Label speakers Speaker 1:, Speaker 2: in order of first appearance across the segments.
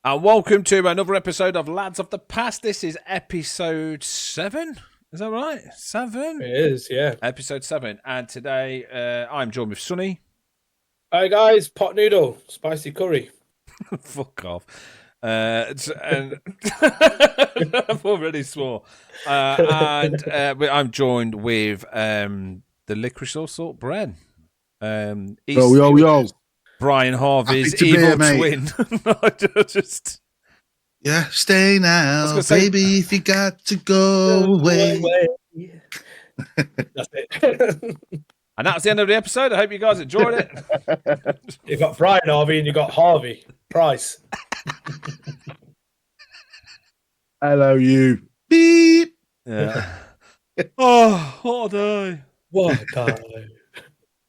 Speaker 1: And welcome to another episode of Lads of the Past. This is episode 7. Is that right? 7?
Speaker 2: It is, yeah.
Speaker 1: Episode 7. And today I'm joined with Sonny.
Speaker 2: Hi guys, pot noodle, spicy curry.
Speaker 1: Fuck off. And I've already swore. And I'm joined with the licorice all sort Bren.
Speaker 3: Yo.
Speaker 1: Brian Harvey's
Speaker 3: Happy to be
Speaker 1: evil
Speaker 3: here, mate.
Speaker 1: twin.
Speaker 3: Yeah, stay now, baby, if you got to go away.
Speaker 2: That's it.
Speaker 1: And that's the end of the episode. I hope you guys enjoyed it.
Speaker 2: You got Brian Harvey and you got Harvey Price.
Speaker 3: Hello, you. Beep.
Speaker 1: Yeah. Oh, what a day.
Speaker 2: What a guy.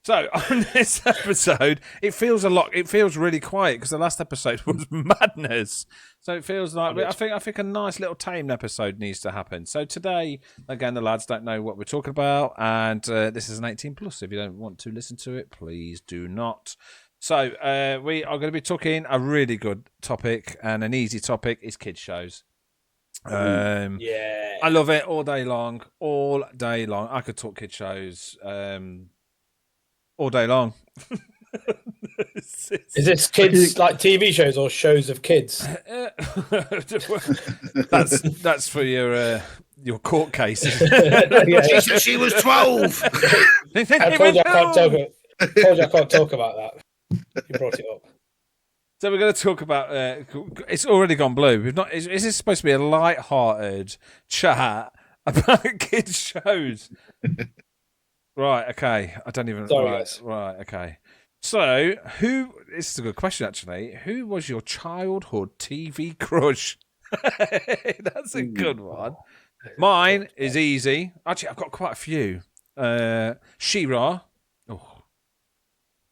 Speaker 1: So on this episode, it feels really quiet because the last episode was madness. So it feels like I think a nice little tame episode needs to happen. So today, again, the lads don't know what we're talking about, and this is an 18 plus. If you don't want to listen to it, please do not. So we are going to be talking a really good topic and an easy topic is kids shows.
Speaker 2: Yeah,
Speaker 1: I love it all day long. I could talk kids shows. All day long.
Speaker 2: Is this kids like TV shows or shows of kids?
Speaker 1: that's for your court case.
Speaker 2: Yeah.
Speaker 3: She said she was 12.
Speaker 2: I told you I can't talk about that. You brought it up.
Speaker 1: So we're going to talk about. It's already gone blue. Is this supposed to be a light-hearted chat about kids shows? Right, okay. I don't even...
Speaker 2: Sorry,
Speaker 1: right, okay. So, this is a good question, actually. Who was your childhood TV crush? That's a good one. Mine is easy. Actually, I've got quite a few. She-Ra. Oh.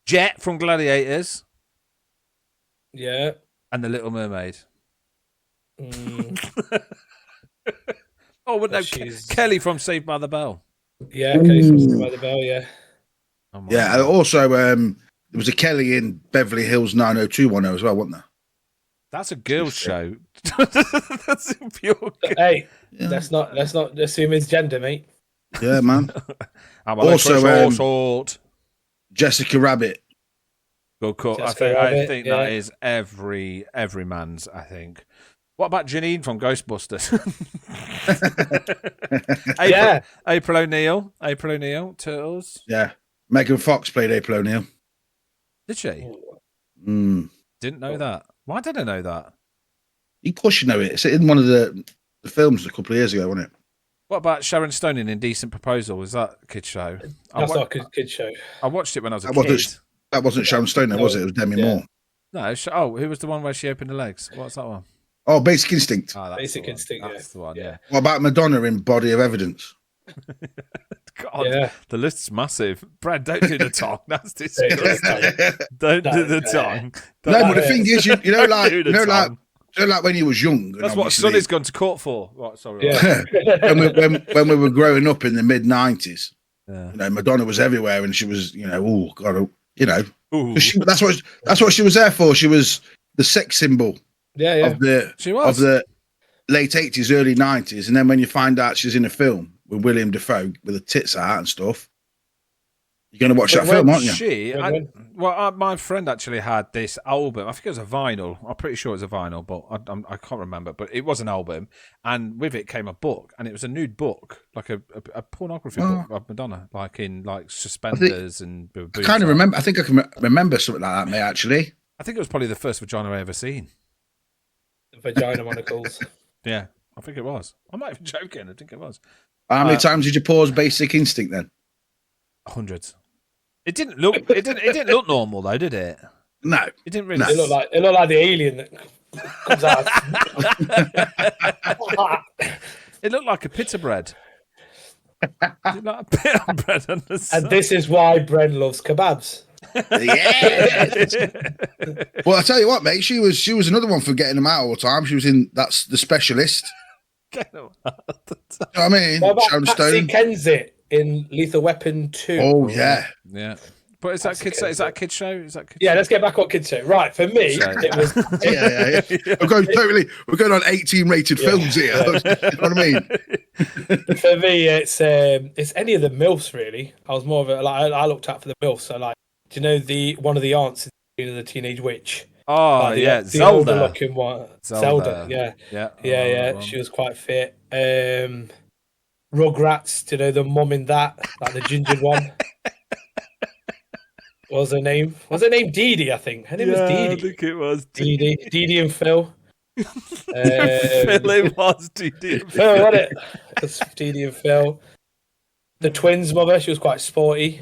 Speaker 1: Jet from Gladiators.
Speaker 2: Yeah.
Speaker 1: And The Little Mermaid.
Speaker 2: Mm.
Speaker 1: Kelly from Saved by the Bell.
Speaker 2: Yeah, Kelly from Saved by the Bell, yeah.
Speaker 1: Oh,
Speaker 3: Yeah, and also there was a Kelly in Beverly Hills 90210 as well, wasn't there?
Speaker 1: That's a girl's show. That's a pure.
Speaker 2: Hey,
Speaker 3: Yeah.
Speaker 2: let's not assume it's gender, mate.
Speaker 3: Yeah, man.
Speaker 1: Also,
Speaker 3: Jessica Rabbit.
Speaker 1: good call. I think that is every man's. I think. What about Janine from Ghostbusters? April O'Neil, Turtles.
Speaker 3: Yeah. Megan Fox played April O'Neil.
Speaker 1: Did she? Didn't know that. Why did I know that?
Speaker 3: Of course you know it. It's in one of the films a couple of years ago, wasn't it?
Speaker 1: What about Sharon Stone in Indecent Proposal? Was that a kid's show?
Speaker 2: That's not a kid's show.
Speaker 1: I watched it when I was a kid.
Speaker 3: That wasn't Sharon Stone, was it? It was Demi Moore.
Speaker 1: No. Who was the one where she opened the legs? What's that one?
Speaker 3: Oh, Basic Instinct.
Speaker 2: Basic Instinct,
Speaker 1: That's the one, yeah.
Speaker 3: What about Madonna in Body of Evidence?
Speaker 1: God,
Speaker 2: Yeah.
Speaker 1: the list's massive. Brad, don't do the tongue. That's disgusting. Don't do the tongue.
Speaker 3: No, but the thing is, you know, like when you was young.
Speaker 1: That's what Sonny's gone to court for. Right, sorry.
Speaker 2: Yeah.
Speaker 3: when we were growing up in the mid '90s,
Speaker 1: Yeah.
Speaker 3: you know, Madonna was everywhere, and she was, you know, oh god, you know,
Speaker 1: Ooh.
Speaker 3: that's what she was there for. She was the sex symbol of the late '80s, early '90s, and then when you find out she's in a film with William Dafoe with the tits out and stuff, you're going to watch that film, aren't you?
Speaker 1: My friend actually had this album. I think it was a vinyl. I'm pretty sure it was a vinyl, but I can't remember. But it was an album, and with it came a book, and it was a nude book, like a pornography book of Madonna, like in like suspenders and.
Speaker 3: I kind of remember. I think I can remember something like that, mate. Actually,
Speaker 1: I think it was probably the first vagina I ever seen.
Speaker 2: Vagina monocles.
Speaker 1: Yeah, I think it was. I'm not even joking. I think it was.
Speaker 3: how many times did you pause Basic Instinct then?
Speaker 1: Hundreds. It didn't look look normal though, did it?
Speaker 3: No,
Speaker 1: it didn't really.
Speaker 2: It looked like the alien that comes out.
Speaker 1: It looked like a pita bread. It looked like a pita bread on the side.
Speaker 2: And this is why Bren loves kebabs.
Speaker 3: Yeah. Well, I tell you what, mate. She was another one for getting them out all the time. She was in That's the Specialist.
Speaker 1: Get them out all the time.
Speaker 3: You know what I mean?
Speaker 2: What about
Speaker 3: Sharon
Speaker 2: Patsy
Speaker 3: Stone.
Speaker 2: Kensit in Lethal Weapon 2?
Speaker 3: Oh yeah.
Speaker 1: Yeah. But is that kids? Is that a kids show? Is that kids?
Speaker 2: Yeah, let's get back on kids show. Right, for me, it was.
Speaker 3: We're going on 18 rated films here. You know what I mean?
Speaker 2: For me, it's any of the MILFs really. I was more of a I looked out for the MILFs. So like, do you know one of the aunts in the Teenage Witch?
Speaker 1: Oh
Speaker 2: like
Speaker 1: the
Speaker 2: Zelda looking one.
Speaker 1: Zelda.
Speaker 2: Yeah. She was quite fit. Rugrats, do you know the mum in that, like the ginger one? What was her name? Was her name Dee Dee? I think her name was Dee Dee.
Speaker 1: I think it was
Speaker 2: Dee Dee and Phil.
Speaker 1: Phil, it was Dee Dee and
Speaker 2: Phil, wasn't it? It's Dee Dee and Phil. The twins' mother, she was quite sporty.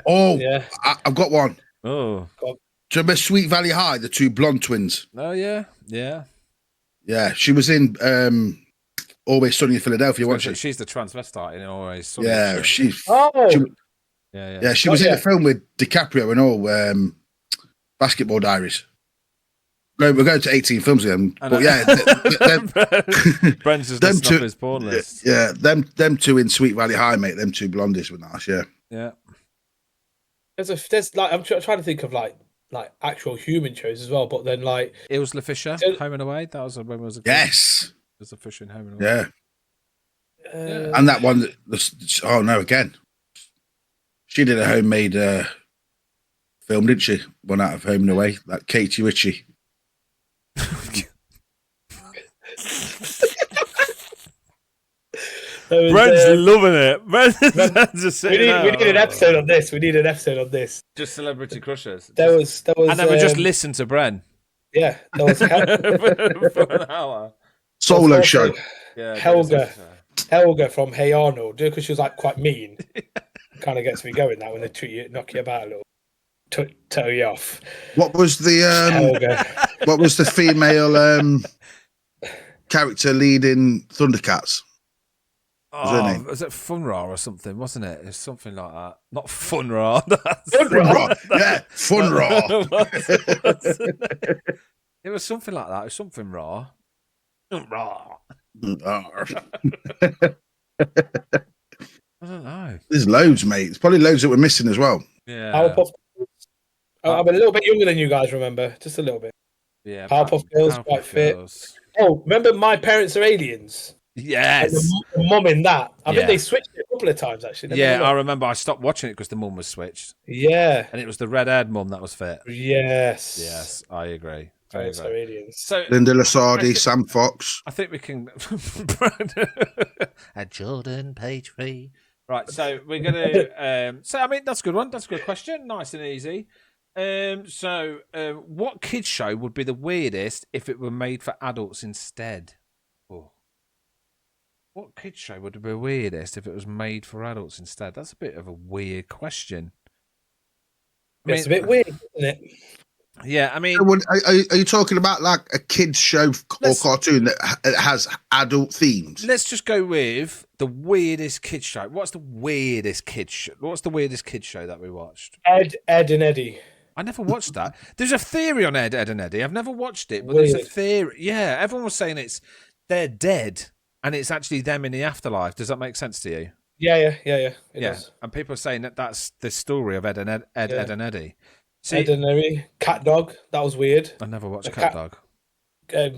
Speaker 3: Oh, yeah. I've got one.
Speaker 1: Oh.
Speaker 3: Do you remember Sweet Valley High, the two blonde twins?
Speaker 1: Oh, yeah.
Speaker 3: Yeah, she was in Always Sunny in Philadelphia, wasn't she?
Speaker 1: She's the transvestite in Always Sunny.
Speaker 3: Yeah, she was in a film with DiCaprio and all, Basketball Diaries. We're going to 18 films again, but yeah,
Speaker 1: Brent's just listening off his porn list.
Speaker 3: Yeah, them two in Sweet Valley High, mate. Them two blondies were nice. Yeah.
Speaker 2: There's like I'm trying to think of like actual human shows as well, but then like
Speaker 1: Ilse Fisher, Home and Away. That was when was it?
Speaker 3: Yes,
Speaker 1: it was a Fisher in Home and Away.
Speaker 3: Yeah, and that one. Oh no, again, she did a homemade film, didn't she? One out of Home and Away, like Katie Ritchie.
Speaker 1: Brent's loving it. Brent's just
Speaker 2: we need an episode on this. We need an episode on this.
Speaker 1: Just celebrity crushes.
Speaker 2: There was.
Speaker 1: And then we just listen to Brent.
Speaker 2: Yeah, there was
Speaker 1: for an hour.
Speaker 3: Solo show.
Speaker 2: Yeah, Helga from Hey Arnold, because she was like quite mean. Kind of gets me going now when they treat you, knock you about a little, toe you off.
Speaker 3: What was the what was the female character leading Thundercats?
Speaker 1: Was it Funra or something? Wasn't it? It's something like that. Not Funra.
Speaker 3: Funra. Yeah, Funra.
Speaker 1: It was something like that. It was something raw. Raw. I don't know.
Speaker 3: There's loads, mate. There's probably loads that we're missing as well.
Speaker 1: Yeah.
Speaker 2: Powerpuff Girls. I'm a little bit younger than you guys, remember? Just a little bit.
Speaker 1: Yeah.
Speaker 2: Powerpuff Girls, quite fit. Oh, remember My Parents Are Aliens?
Speaker 1: Yes.
Speaker 2: The mum in that. I think they switched it a couple of times, actually.
Speaker 1: I remember I stopped watching it because the mum was switched.
Speaker 2: Yeah.
Speaker 1: And it was the red-haired mum that was fit.
Speaker 2: Yes,
Speaker 1: I agree.
Speaker 2: So
Speaker 3: Linda Lasardi, Sam Fox.
Speaker 1: I think we can. At Jordan, page 3. Right, so we're gonna. I mean, that's a good one. That's a good question. Nice and easy. What kids show would be the weirdest if it were made for adults instead? Oh. What kids show would be the weirdest if it was made for adults instead? That's a bit of a weird question.
Speaker 2: It's a bit weird, isn't it?
Speaker 1: Yeah, I mean...
Speaker 3: Are you talking about like a kid's show or cartoon that has adult themes?
Speaker 1: Let's just go with the weirdest kids show. What's the weirdest kids show? What's the weirdest kids show that we watched?
Speaker 2: Ed, and Eddie.
Speaker 1: I never watched that. There's a theory on Ed, and Eddie. I've never watched it, but there's a theory. Yeah, everyone was saying they're dead, and it's actually them in the afterlife. Does that make sense to you?
Speaker 2: Yeah. It does.
Speaker 1: And people are saying that's the story of Ed and Eddie. See,
Speaker 2: Ed and Eddie, Cat Dog. That was weird.
Speaker 1: I never watched Cat Dog.
Speaker 2: A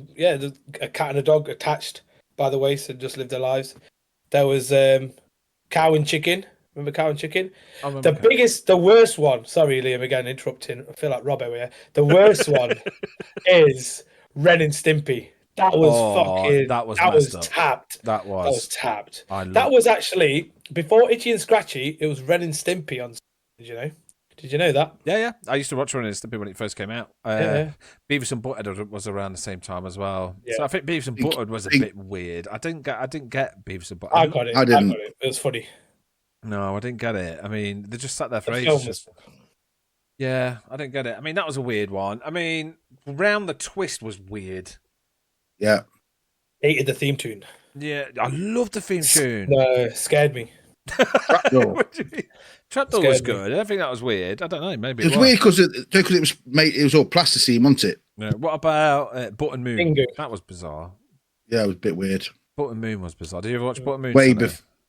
Speaker 2: cat and a dog attached by the waist and just lived their lives. There was Cow and Chicken. Remember Cow and Chicken? The worst one. Sorry, Liam, again interrupting. I feel like Rob over here. The worst one is Ren and Stimpy. That was tapped. That was tapped. That was actually before Itchy and Scratchy. It was Ren and Stimpy on. Did you know that?
Speaker 1: Yeah. I used to watch Ren and Stimpy when it first came out. Beavis and Butthead was around the same time as well. Yeah. So I think Beavis and Butthead was a bit weird. I didn't get Beavis and Butthead.
Speaker 2: I got it. I got it. It was funny.
Speaker 1: No, I didn't get it. I mean, they just sat there for ages. Yeah, I didn't get it. I mean, that was a weird one. I mean, Round the Twist was weird.
Speaker 3: Yeah.
Speaker 2: Hated the theme tune.
Speaker 1: Yeah, I loved the theme tune.
Speaker 2: No, scared me.
Speaker 3: Trapdoor.
Speaker 1: Trapdoor was good. I think that was weird. I don't know. Maybe
Speaker 3: it was weird because it was made. It was all plasticine, wasn't it?
Speaker 1: Yeah. What about Button Moon? That was bizarre.
Speaker 3: Yeah, it was a bit weird.
Speaker 1: Button Moon was bizarre. Did you ever watch Button Moon?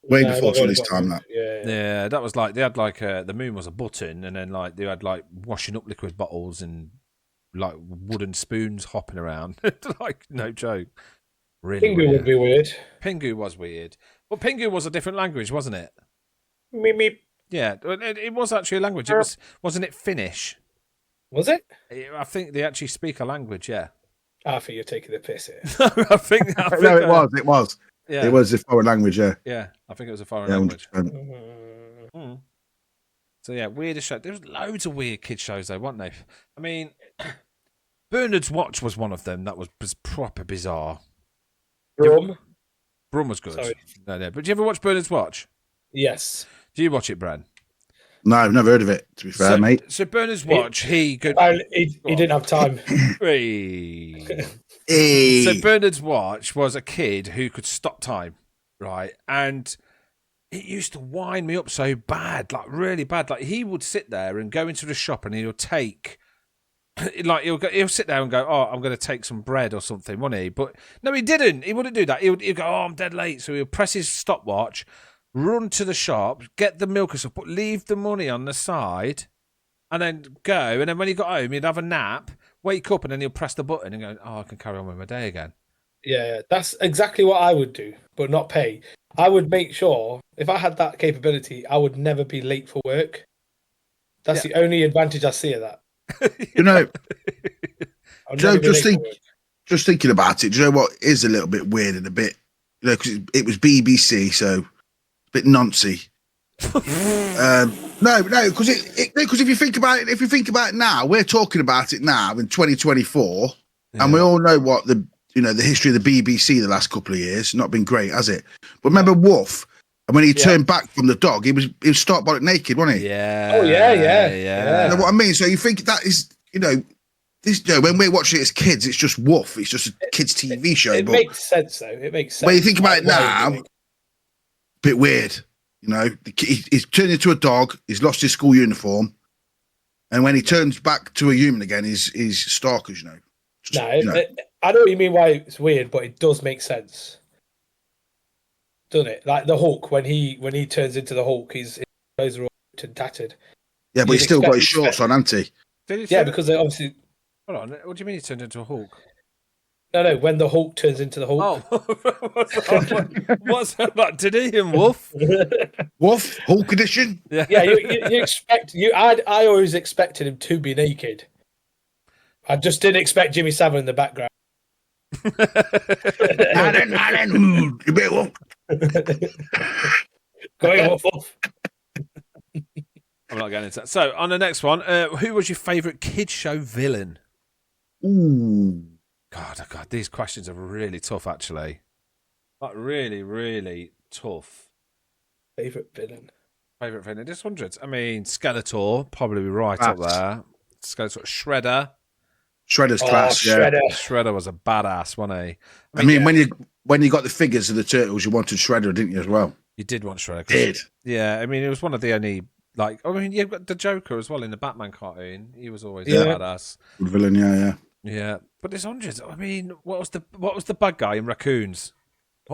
Speaker 3: Way before Tully's time, that.
Speaker 1: Yeah, that was like they had like the moon was a button, and then like they had like washing up liquid bottles and like wooden spoons hopping around. Like no joke. Really
Speaker 2: Pingu would be weird.
Speaker 1: Pingu was weird. Well, Pingu was a different language, wasn't it?
Speaker 2: Meep meep.
Speaker 1: Yeah, it was actually a language. Wasn't it Finnish?
Speaker 2: Was it?
Speaker 1: I think they actually speak a language. Yeah.
Speaker 2: I think you're taking the piss here.
Speaker 1: I think
Speaker 3: no, it was. Yeah. It was a foreign language, yeah.
Speaker 1: Yeah, I think it was a foreign language. So, yeah, weirdest show. There was loads of weird kid shows, though, weren't there? I mean, Bernard's Watch was one of them that was proper bizarre.
Speaker 2: Brum
Speaker 1: was good. Sorry. No. But did you ever watch Bernard's Watch?
Speaker 2: Yes.
Speaker 1: Do you watch it, Bran?
Speaker 3: No, I've never heard of it, to be fair, mate.
Speaker 1: So Bernard's Watch, he
Speaker 2: didn't have time.
Speaker 1: So Bernard's Watch was a kid who could stop time, right? And it used to wind me up so bad, like really bad. Like he would sit there and go into the shop and he'll take, like he'll sit there and go, oh, I'm going to take some bread or something, wouldn't he? But no, he didn't. He wouldn't do that. He'd go, oh, I'm dead late. So he'll press his stopwatch, run to the shop, get the milk and stuff, but leave the money on the side and then go. And then when he got home, he'd have a nap, wake up, and then he'll press the button and go, oh, I can carry on with my day again.
Speaker 2: Yeah, that's exactly what I would do, but not pay. I would make sure, if I had that capability, I would never be late for work. That's the only advantage I see of that.
Speaker 3: You know, Joe, just thinking about it, do you know what is a little bit weird and a bit, you know, because it was BBC, so a bit noncy. No, because if you think about it now, we're talking about it now in 2024, and we all know what the history of the BBC the last couple of years not been great, has it? But remember Wolf, and when he turned back from the dog, he was stark bonnet naked, wasn't he?
Speaker 1: Yeah.
Speaker 2: Oh yeah.
Speaker 3: You know what I mean? So you think that is, when we're watching it as kids, it's just Wolf. It's just a kids' TV show.
Speaker 2: It makes sense, though. It makes sense.
Speaker 3: When you think about it now, a bit weird. You know, he's turned into a dog. He's lost his school uniform, and when he turns back to a human again, he's stalkers. I
Speaker 2: know what you mean. Why it's weird, but it does make sense, doesn't it? Like the Hulk, when he turns into the Hulk, his clothes are all tattered.
Speaker 3: Yeah, but he's still got his shorts on, hasn't he?
Speaker 2: Yeah, because they obviously.
Speaker 1: Hold on. What do you mean he turned into a Hulk?
Speaker 2: No. When the Hulk turns into the Hulk.
Speaker 1: Oh, what's that about today in Wolf?
Speaker 3: Wolf Hulk edition.
Speaker 2: Yeah. You expect I always expected him to be naked. I just didn't expect Jimmy Savile in the background. Going Wolf.
Speaker 1: I'm not getting into that. So on the next one, who was your favourite kid show villain?
Speaker 3: Ooh.
Speaker 1: God, these questions are really tough, actually. Like, really, really tough.
Speaker 2: Favourite villain?
Speaker 1: There's hundreds. I mean, Skeletor, probably right up there. Skeletor, Shredder.
Speaker 3: Shredder's class, yeah.
Speaker 1: Shredder was a badass, wasn't he?
Speaker 3: I mean when you got the figures of the Turtles, you wanted Shredder, didn't you, as well?
Speaker 1: You did want Shredder.
Speaker 3: Did.
Speaker 1: Yeah, I mean, it was one of the only... Like, I mean, you've got the Joker as well in the Batman cartoon. He was always a badass.
Speaker 3: Good villain, yeah.
Speaker 1: Yeah, but there's hundreds. I mean, what was the bad guy in Raccoons?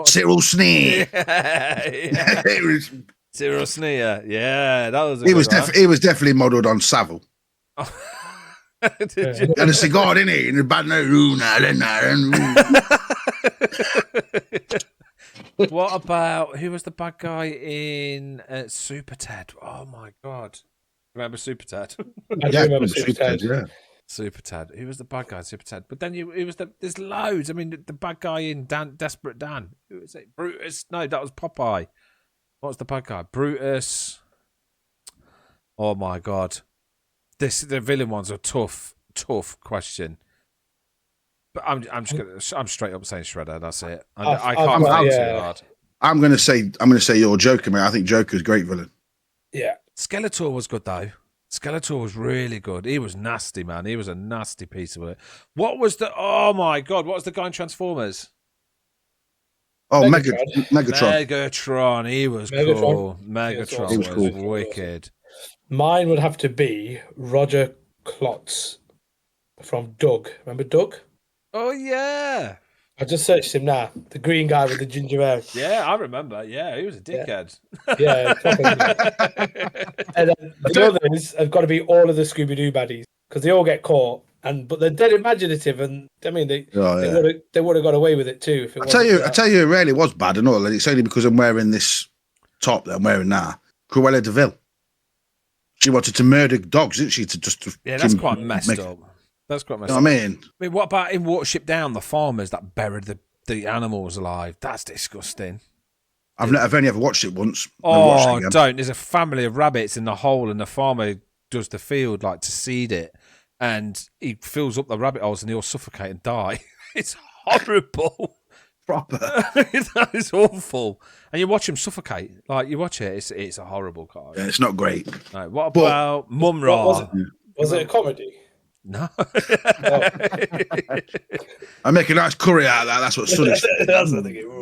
Speaker 3: Cyril Sneer.
Speaker 1: Cyril Sneer. Yeah, that was.
Speaker 3: He was definitely modelled on Savile.
Speaker 1: Did you?
Speaker 3: And a cigar, didn't he? And a bad
Speaker 1: What about who was the bad guy in Super Ted? Oh my God! Remember Super Ted?
Speaker 2: I do remember Super Ted.
Speaker 3: Yeah.
Speaker 1: Super Ted. Who was the bad guy in Super Ted? But then there's loads. I mean, the bad guy in Desperate Dan. Who was it? Brutus? No, that was Popeye. What was the bad guy? Brutus. Oh my God. The villain one's a tough question. But I'm straight up saying Shredder. That's it. I can't think too hard.
Speaker 3: I'm gonna say you're Joker, mate. I think Joker's a great villain.
Speaker 2: Yeah.
Speaker 1: Skeletor was good though. Skeletor was really good. He was nasty, man. He was a nasty piece of it. Oh my God, what was the guy in Transformers?
Speaker 3: Oh,
Speaker 2: Megatron.
Speaker 1: Megatron. He was cool. Megatron was cool. Wicked.
Speaker 2: Mine would have to be Roger Klotz from Doug. Remember Doug?
Speaker 1: Oh yeah.
Speaker 2: I just searched him now. The green guy with the ginger hair.
Speaker 1: Yeah, I remember. Yeah, he was a dickhead.
Speaker 2: Yeah. And then the others have got to be all of the Scooby-Doo baddies because they all get caught, but they're dead imaginative, and I mean they would have got away with it too. If it
Speaker 3: I tell you, it really was bad and all, and it's only because I'm wearing this top that I'm wearing now. Cruella de Vil. She wanted to murder dogs, didn't she?
Speaker 1: That's quite messed up. That's quite messed up.
Speaker 3: I mean,
Speaker 1: what about in Watership Down, the farmers that buried the animals alive? That's disgusting.
Speaker 3: I've only ever watched it once.
Speaker 1: Oh, don't! There's a family of rabbits in the hole, and the farmer does the field to seed it, and he fills up the rabbit holes, and they all suffocate and die. It's horrible.
Speaker 3: Proper.
Speaker 1: That is awful. And you watch him suffocate. You watch it. It's a horrible card.
Speaker 3: Yeah, it's not great.
Speaker 1: No, what about Mumra?
Speaker 2: Was it a comedy?
Speaker 1: No.
Speaker 3: I make a nice curry out of that. That's what Sonny said.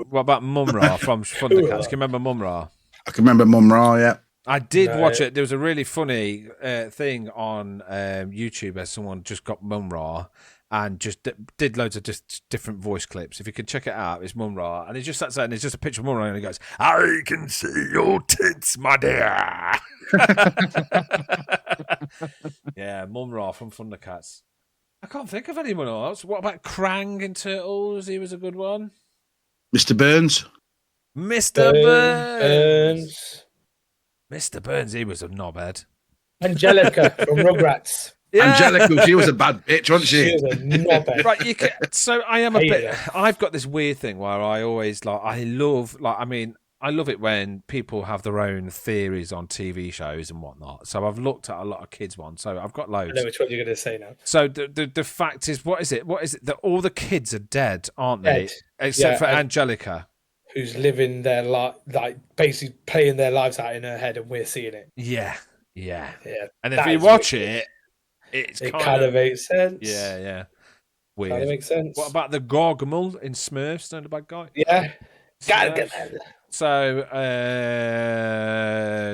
Speaker 1: What about Mumra from Thundercats? Can you remember Mumra?
Speaker 3: I can remember Mumra, yeah.
Speaker 1: I did watch it. There was a really funny thing on YouTube where someone just got Mumra and just did loads of just different voice clips. If you can check it out, it's Mumra. And he just sat there and it's just a picture of Mumra and he goes, "I can see your tits, my dear." Yeah, Mumra from Thundercats. I can't think of anyone else. What about Krang in Turtles? He was a good one.
Speaker 3: Mr. Burns.
Speaker 1: Mr. Burns. Mr. Burns, he was a knobhead.
Speaker 2: Angelica from Rugrats.
Speaker 3: Yeah. Angelica, she was a bad bitch, wasn't she?
Speaker 2: She was a knobhead.
Speaker 1: Right, so I am a bit. I've got this weird thing where I always I love it when people have their own theories on TV shows and whatnot. So I've looked at a lot of kids ones. So I've got loads.
Speaker 2: I know which one you're going to say now.
Speaker 1: So the fact is, what is it? That all the kids are dead, aren't they? Except for Angelica, who's
Speaker 2: living their life, basically playing their lives out in her head, and we're seeing it.
Speaker 1: Yeah. And if you watch it, it
Speaker 2: kind of makes sense.
Speaker 1: Yeah. Weird.
Speaker 2: Kind of makes sense.
Speaker 1: What about the Gargamel in Smurfs? Not a bad guy.
Speaker 2: Yeah. Gargamel.
Speaker 1: So,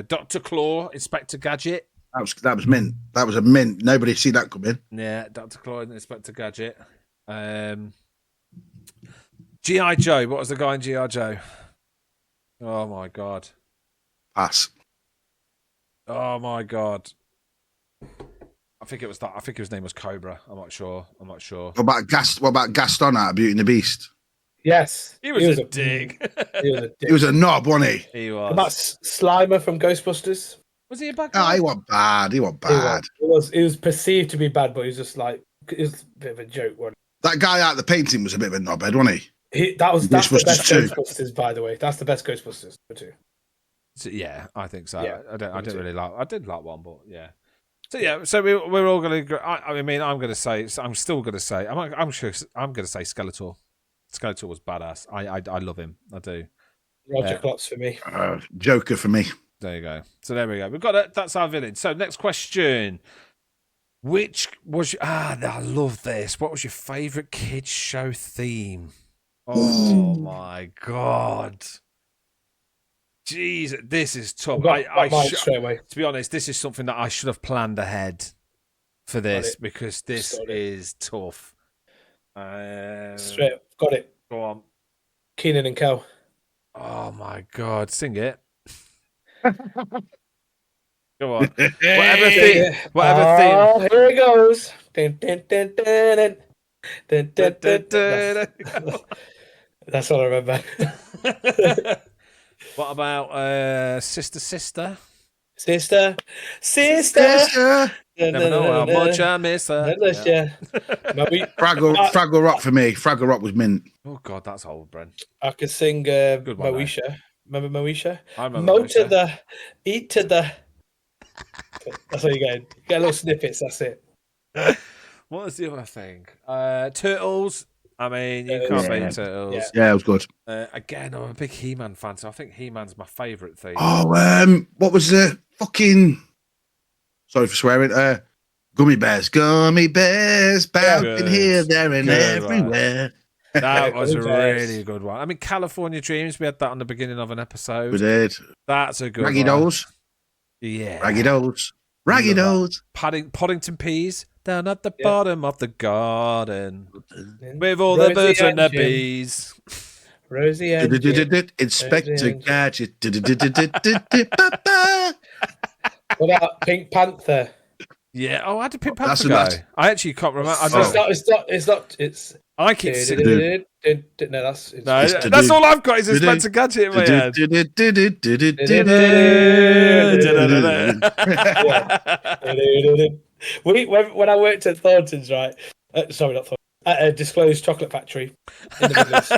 Speaker 1: Dr. Claw, Inspector Gadget.
Speaker 3: That was mint. That was a mint. Nobody see that coming.
Speaker 1: Yeah, Dr. Claw and Inspector Gadget. G.I. Joe. What was the guy in G.I. Joe? Oh my god.
Speaker 3: Pass.
Speaker 1: Oh my god. I think it was that. I think his name was Cobra. I'm not sure. What about Gaston out of Beauty and the Beast?
Speaker 2: Yes,
Speaker 1: he was a dick.
Speaker 3: He was a knob, wasn't he?
Speaker 1: He was.
Speaker 2: What about Slimer from Ghostbusters?
Speaker 1: Was he a bad guy?
Speaker 3: Oh, he wasn't bad.
Speaker 2: He was perceived to be bad, but he was just it was a bit of a joke, wasn't
Speaker 3: he? That guy out of the painting was a bit of a knobhead, wasn't he?
Speaker 2: That's the best Ghostbusters, by the way. That's the best Ghostbusters too.
Speaker 1: So, yeah, I think so.
Speaker 2: Yeah,
Speaker 1: I did like one, but yeah. So yeah, so we're all going to. I'm going to say. I'm still going to say. I'm sure. I'm going to say Skeletor. Skeletor was badass. I love him. I do.
Speaker 2: Roger Klotz for me.
Speaker 3: Joker for me.
Speaker 1: There you go. So there we go. We've got it. That's our villain. So next question. Which was I love this. What was your favourite kids show theme? Oh my god. Jeez, this is tough.
Speaker 2: Straight away.
Speaker 1: To be honest, this is something that I should have planned ahead for this because this is tough.
Speaker 2: Straight up. Got it.
Speaker 1: Go on.
Speaker 2: Keenan and Kel.
Speaker 1: Oh my god, sing it. Go on. Whatever theme.
Speaker 2: Here it goes. That's all I remember.
Speaker 1: What about Sister? Never know how much I miss her.
Speaker 3: Fraggle Rock for me. Fraggle Rock was mint.
Speaker 1: Oh God, that's old, Bren.
Speaker 2: I could sing Moesha.
Speaker 1: Though.
Speaker 2: Remember Moesha?
Speaker 1: I remember
Speaker 2: Mo to the, eat to the. That's what you get. You get little snippets. That's it.
Speaker 1: What was the other thing? Turtles. I mean, you can't beat Turtles.
Speaker 3: Yeah, it was good.
Speaker 1: Again, I'm a big He-Man fan, so I think He-Man's my favourite thing.
Speaker 3: Oh, what was the fucking... Sorry for swearing. Gummy bears, bouncing here, there, and everywhere.
Speaker 1: That was a really good one. I mean, California Dreams, we had that on the beginning of an episode.
Speaker 3: We did.
Speaker 1: That's a good
Speaker 3: Raggy
Speaker 1: one.
Speaker 3: Dolls.
Speaker 1: Yeah.
Speaker 3: Raggy Dolls. Poddington
Speaker 1: Peas. down at the bottom of the garden with all the birds and the bees.
Speaker 2: Rosie and
Speaker 3: Inspector Gadget.
Speaker 2: What about Pink Panther?
Speaker 1: Yeah. Oh, how did Pink Panther go? I actually can't remember.
Speaker 2: It's.
Speaker 1: I keep singing.
Speaker 2: No, that's
Speaker 1: all I've got is Inspector Gadget in my head.
Speaker 2: When I worked at Thornton's, right? Sorry, not Thornton's. At a Disclosed Chocolate Factory in the Midlands.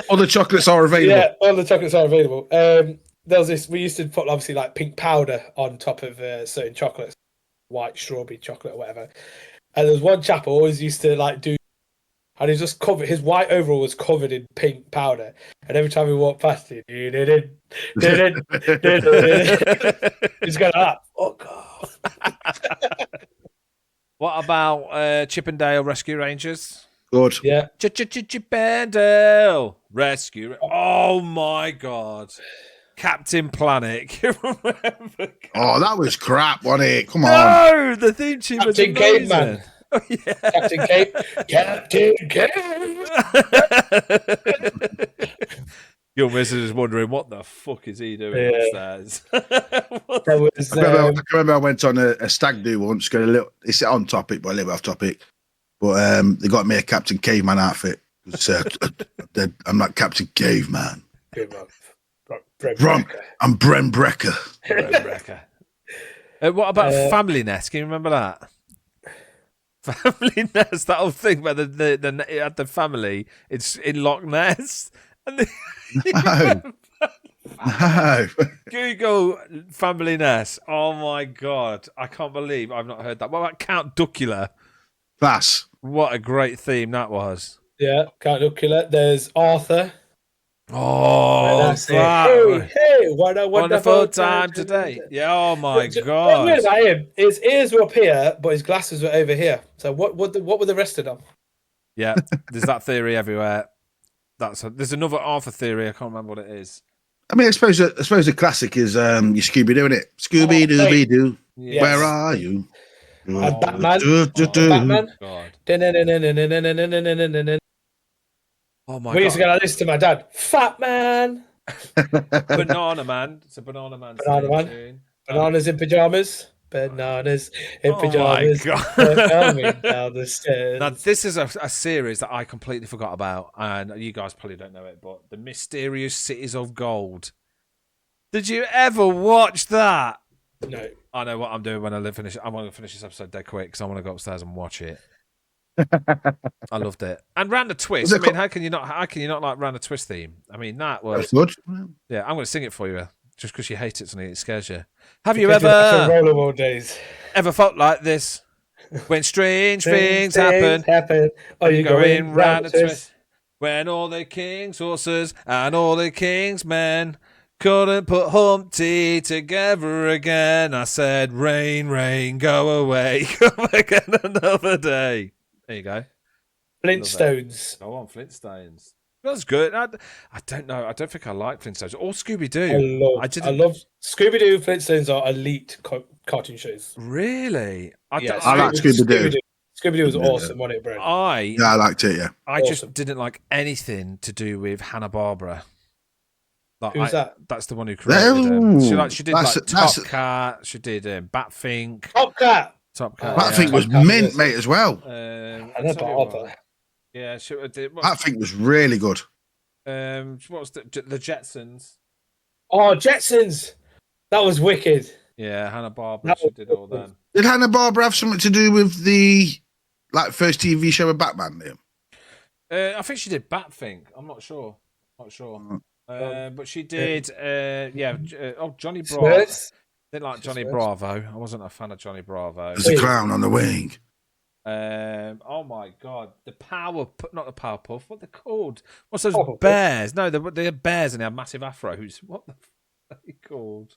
Speaker 3: All the chocolates are available.
Speaker 2: Yeah, all the chocolates are available. There was this. We used to put obviously like pink powder on top of certain chocolates, white strawberry chocolate or whatever. And there was one chap who always used to like do, and he just covered his white overall was covered in pink powder. And every time we walked past it, he's going like, oh god.
Speaker 1: What about Chip and Dale Rescue Rangers?
Speaker 3: Good.
Speaker 2: Yeah.
Speaker 1: Chip and Dale Rescue. Oh my god. Captain Planet.
Speaker 3: Oh, that was crap, wasn't it? Come on.
Speaker 1: No, the theme tune was amazing.
Speaker 2: Caveman.
Speaker 1: Oh, yeah.
Speaker 2: Captain Cave.
Speaker 1: Your missus is wondering what the fuck is he doing upstairs.
Speaker 3: I remember I went on a stag do once. It's on topic, but a little bit off topic. But they got me a Captain Caveman outfit. I'm not Captain Caveman. I'm Bren Brecker.
Speaker 1: What about Family Nest? Can you remember that? Family Nest, that whole thing where the family, it's in Loch Ness. And
Speaker 3: No.
Speaker 1: Google Family Nest. Oh my god, I can't believe I've not heard that. What about Count Duckula?
Speaker 3: Class.
Speaker 1: What a great theme that was.
Speaker 2: Yeah, Count Duckula. There's Arthur.
Speaker 1: Oh,
Speaker 2: hey, what a
Speaker 1: wonderful time today. Yeah, oh my god.
Speaker 2: What's weird about him? His ears were up here, but his glasses were over here. So what were the rest of them?
Speaker 1: Yeah, there's that theory everywhere. There's another Arthur theory. I can't remember what it is.
Speaker 3: I mean, I suppose the classic is your Scooby Doo, innit? Scooby Dooby Doo. Yes. Where are you?
Speaker 2: Batman.
Speaker 1: Batman.
Speaker 2: Oh my god. We used to go like this to my dad. Fat Man.
Speaker 1: Banana Man. It's a Banana Man.
Speaker 2: Bananas in pajamas. Bananas in pajamas.
Speaker 1: Oh my god.
Speaker 2: Coming down the stairs.
Speaker 1: Now, this is a series that I completely forgot about, and you guys probably don't know it, but The Mysterious Cities of Gold. Did you ever watch that?
Speaker 2: No.
Speaker 1: I know what I'm doing when I finish. I want to finish this episode dead quick because I want to go upstairs and watch it. I loved it. And Round the Twist. I mean, how can you not like Round the Twist theme? I mean, that was
Speaker 3: good.
Speaker 1: Yeah, I'm going to sing it for you just because you hate it, Sonny. It scares you. Have you ever
Speaker 2: rollerball days
Speaker 1: ever felt like this when strange things happen?
Speaker 2: Oh, you're going round the twist
Speaker 1: when all the king's horses and all the king's men couldn't put Humpty together again. I said, rain, rain, go away, come again another day. There you go.
Speaker 2: Flintstones.
Speaker 1: Go on, Flintstones. That's good. I don't know. I don't think I like Flintstones or Scooby Doo.
Speaker 2: I love Scooby Doo. Flintstones are elite cartoon shows.
Speaker 1: Really?
Speaker 3: I like Scooby Doo.
Speaker 2: Scooby Doo was awesome, wasn't it, bro?
Speaker 3: I liked it. Yeah.
Speaker 1: I just didn't like anything to do with Hanna-Barbera. Like,
Speaker 2: Who's that?
Speaker 1: That's the one who created them. She did Top Cat. She did Batfink.
Speaker 2: Top Cat.
Speaker 3: Batfink was mint, mate, as well.
Speaker 2: Hanna-Barbera.
Speaker 1: Yeah, she did.
Speaker 3: Batfink was really good.
Speaker 1: What's the Jetsons?
Speaker 2: Oh, Jetsons. That was wicked.
Speaker 1: Yeah, Hanna-Barbera. She did all them.
Speaker 3: Did Hanna-Barbera have something to do with the first TV show of Batman, Liam?
Speaker 1: I think she did Batfink. I'm not sure. But she did. Johnny Bravo. Didn't like Johnny Bravo. I wasn't a fan of Johnny Bravo.
Speaker 3: There's a clown on the wing.
Speaker 1: Oh my god, not the Powerpuff. What they're called? What's those bears? No, they're bears and they have massive afros. What the fuck are they called?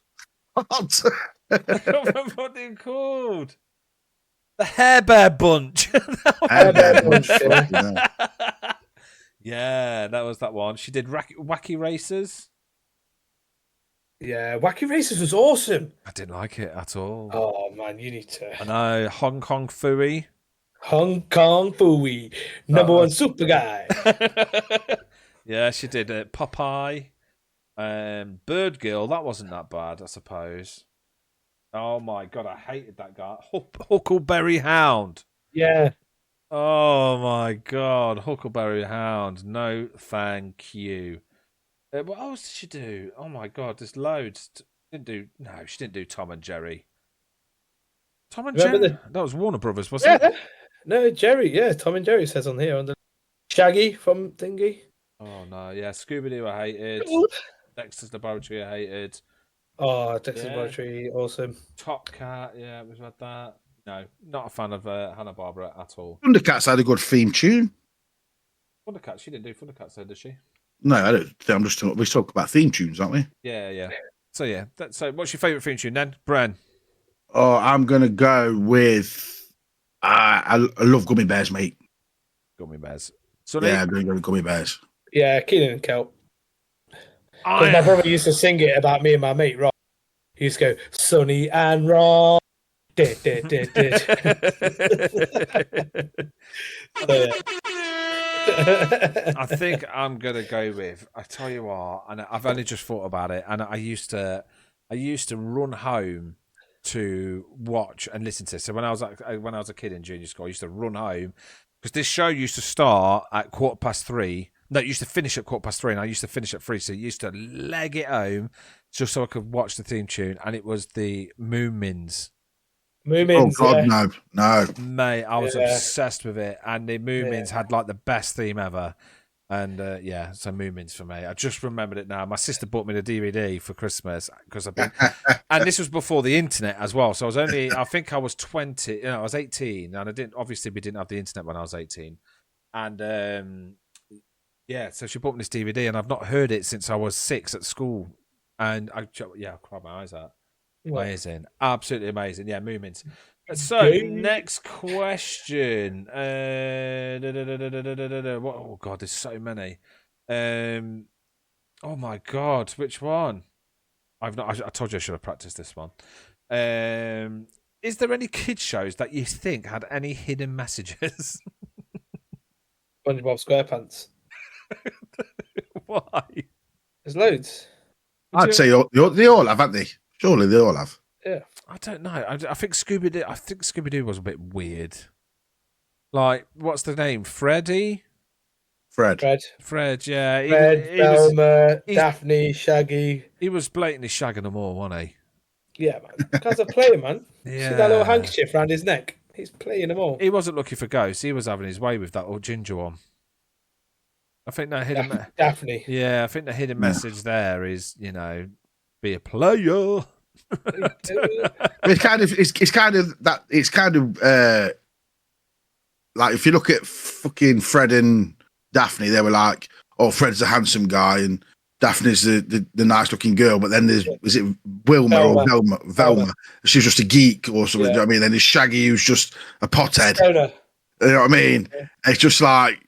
Speaker 1: I can't remember what they're called. The Hair Bear Bunch.
Speaker 3: Hair Bear Bunch.
Speaker 1: Yeah, that was that one. She did Wacky Racers.
Speaker 2: Yeah, Wacky Races was awesome.
Speaker 1: I didn't like it at all.
Speaker 2: Oh man, you need to.
Speaker 1: I know. Hong Kong Phooey.
Speaker 2: Hong Kong Phooey, #1 super guy.
Speaker 1: Yeah, she did it. Popeye. Bird Girl, that wasn't that bad, I suppose. Oh my god, I hated that guy. Huckleberry Hound.
Speaker 2: Yeah.
Speaker 1: Oh my god, Huckleberry Hound. No, thank you. What else did she do? Oh my god, there's loads. She didn't do Tom and Jerry. Tom and Jerry? That was Warner Brothers, wasn't it?
Speaker 2: No, Jerry. Yeah, Tom and Jerry says on here on the Shaggy from Thingy.
Speaker 1: Oh no, yeah, Scooby Doo I hated. Dexter's Laboratory I hated.
Speaker 2: Oh, Dexter's Laboratory, awesome.
Speaker 1: Top Cat, yeah, we've had that. No, not a fan of Hanna-Barbera at all.
Speaker 3: Thundercats had a good theme tune.
Speaker 1: Thundercats, she didn't do Thundercats, though, did she?
Speaker 3: No, I don't. I'm just talking. We talk about theme tunes, aren't we?
Speaker 1: Yeah. So yeah, so what's your favourite theme tune then, Bren?
Speaker 3: Oh, I'm gonna go with. I love Gummy Bears, mate.
Speaker 1: Gummy Bears.
Speaker 3: Yeah, I'm gonna go with Gummy Bears.
Speaker 2: Yeah, Keenan and Kel. Because my brother used to sing it about me and my mate Rob. He used to go, Sonny and Rob. I
Speaker 1: think I'm gonna go with. I tell you what, and I've only just thought about it, and I used to run home to watch and listen to. So when I was a kid in junior school, I used to run home because this show used to start at 3:15. No, it used to finish at 3:15, and I used to finish at 3. So I used to leg it home just so I could watch the theme tune, and it was the Moomins.
Speaker 2: Moomins.
Speaker 3: Oh God, no,
Speaker 1: mate! I was obsessed with it, and the Moomins had like the best theme ever. And so Moomins for me. I just remembered it now. My sister bought me the DVD for Christmas because and this was before the internet as well. So I think I was 20. I was 18, and we didn't have the internet when I was 18. And so she bought me this DVD, and I've not heard it since I was 6 at school. And I cried my eyes out. Amazing, absolutely amazing. Yeah, Moomins. So next question. Oh god, there's so many. Oh my god, which one? I told you I should have practiced this one. Is there any kids shows that you think had any hidden messages?
Speaker 2: SpongeBob SquarePants.
Speaker 1: Why?
Speaker 2: There's loads.
Speaker 3: I'd say they all have, haven't they? Surely they all have.
Speaker 2: Yeah.
Speaker 1: I don't know. I think Scooby Doo was a bit weird. Like, what's the name? Freddy?
Speaker 3: Fred,
Speaker 1: yeah.
Speaker 2: Fred, Velma, Daphne, Shaggy.
Speaker 1: He was blatantly shagging them all, wasn't he?
Speaker 2: Yeah, man. Guy's a player, man.
Speaker 1: Yeah.
Speaker 2: See that little handkerchief around his neck? He's playing them all.
Speaker 1: He wasn't looking for ghosts. He was having his way with that old ginger one. I think that hidden
Speaker 2: Daphne.
Speaker 1: Yeah, I think the hidden message there is, be a player.
Speaker 3: It's kind of like if you look at fucking Fred and Daphne, they were like, oh, Fred's a handsome guy and Daphne's the nice looking girl, but then was it Wilma or Velma? She's just a geek or something. You know what I mean? Then there's Shaggy, who's just a pothead.
Speaker 2: Stoner.
Speaker 3: You know what I mean? Yeah. It's just like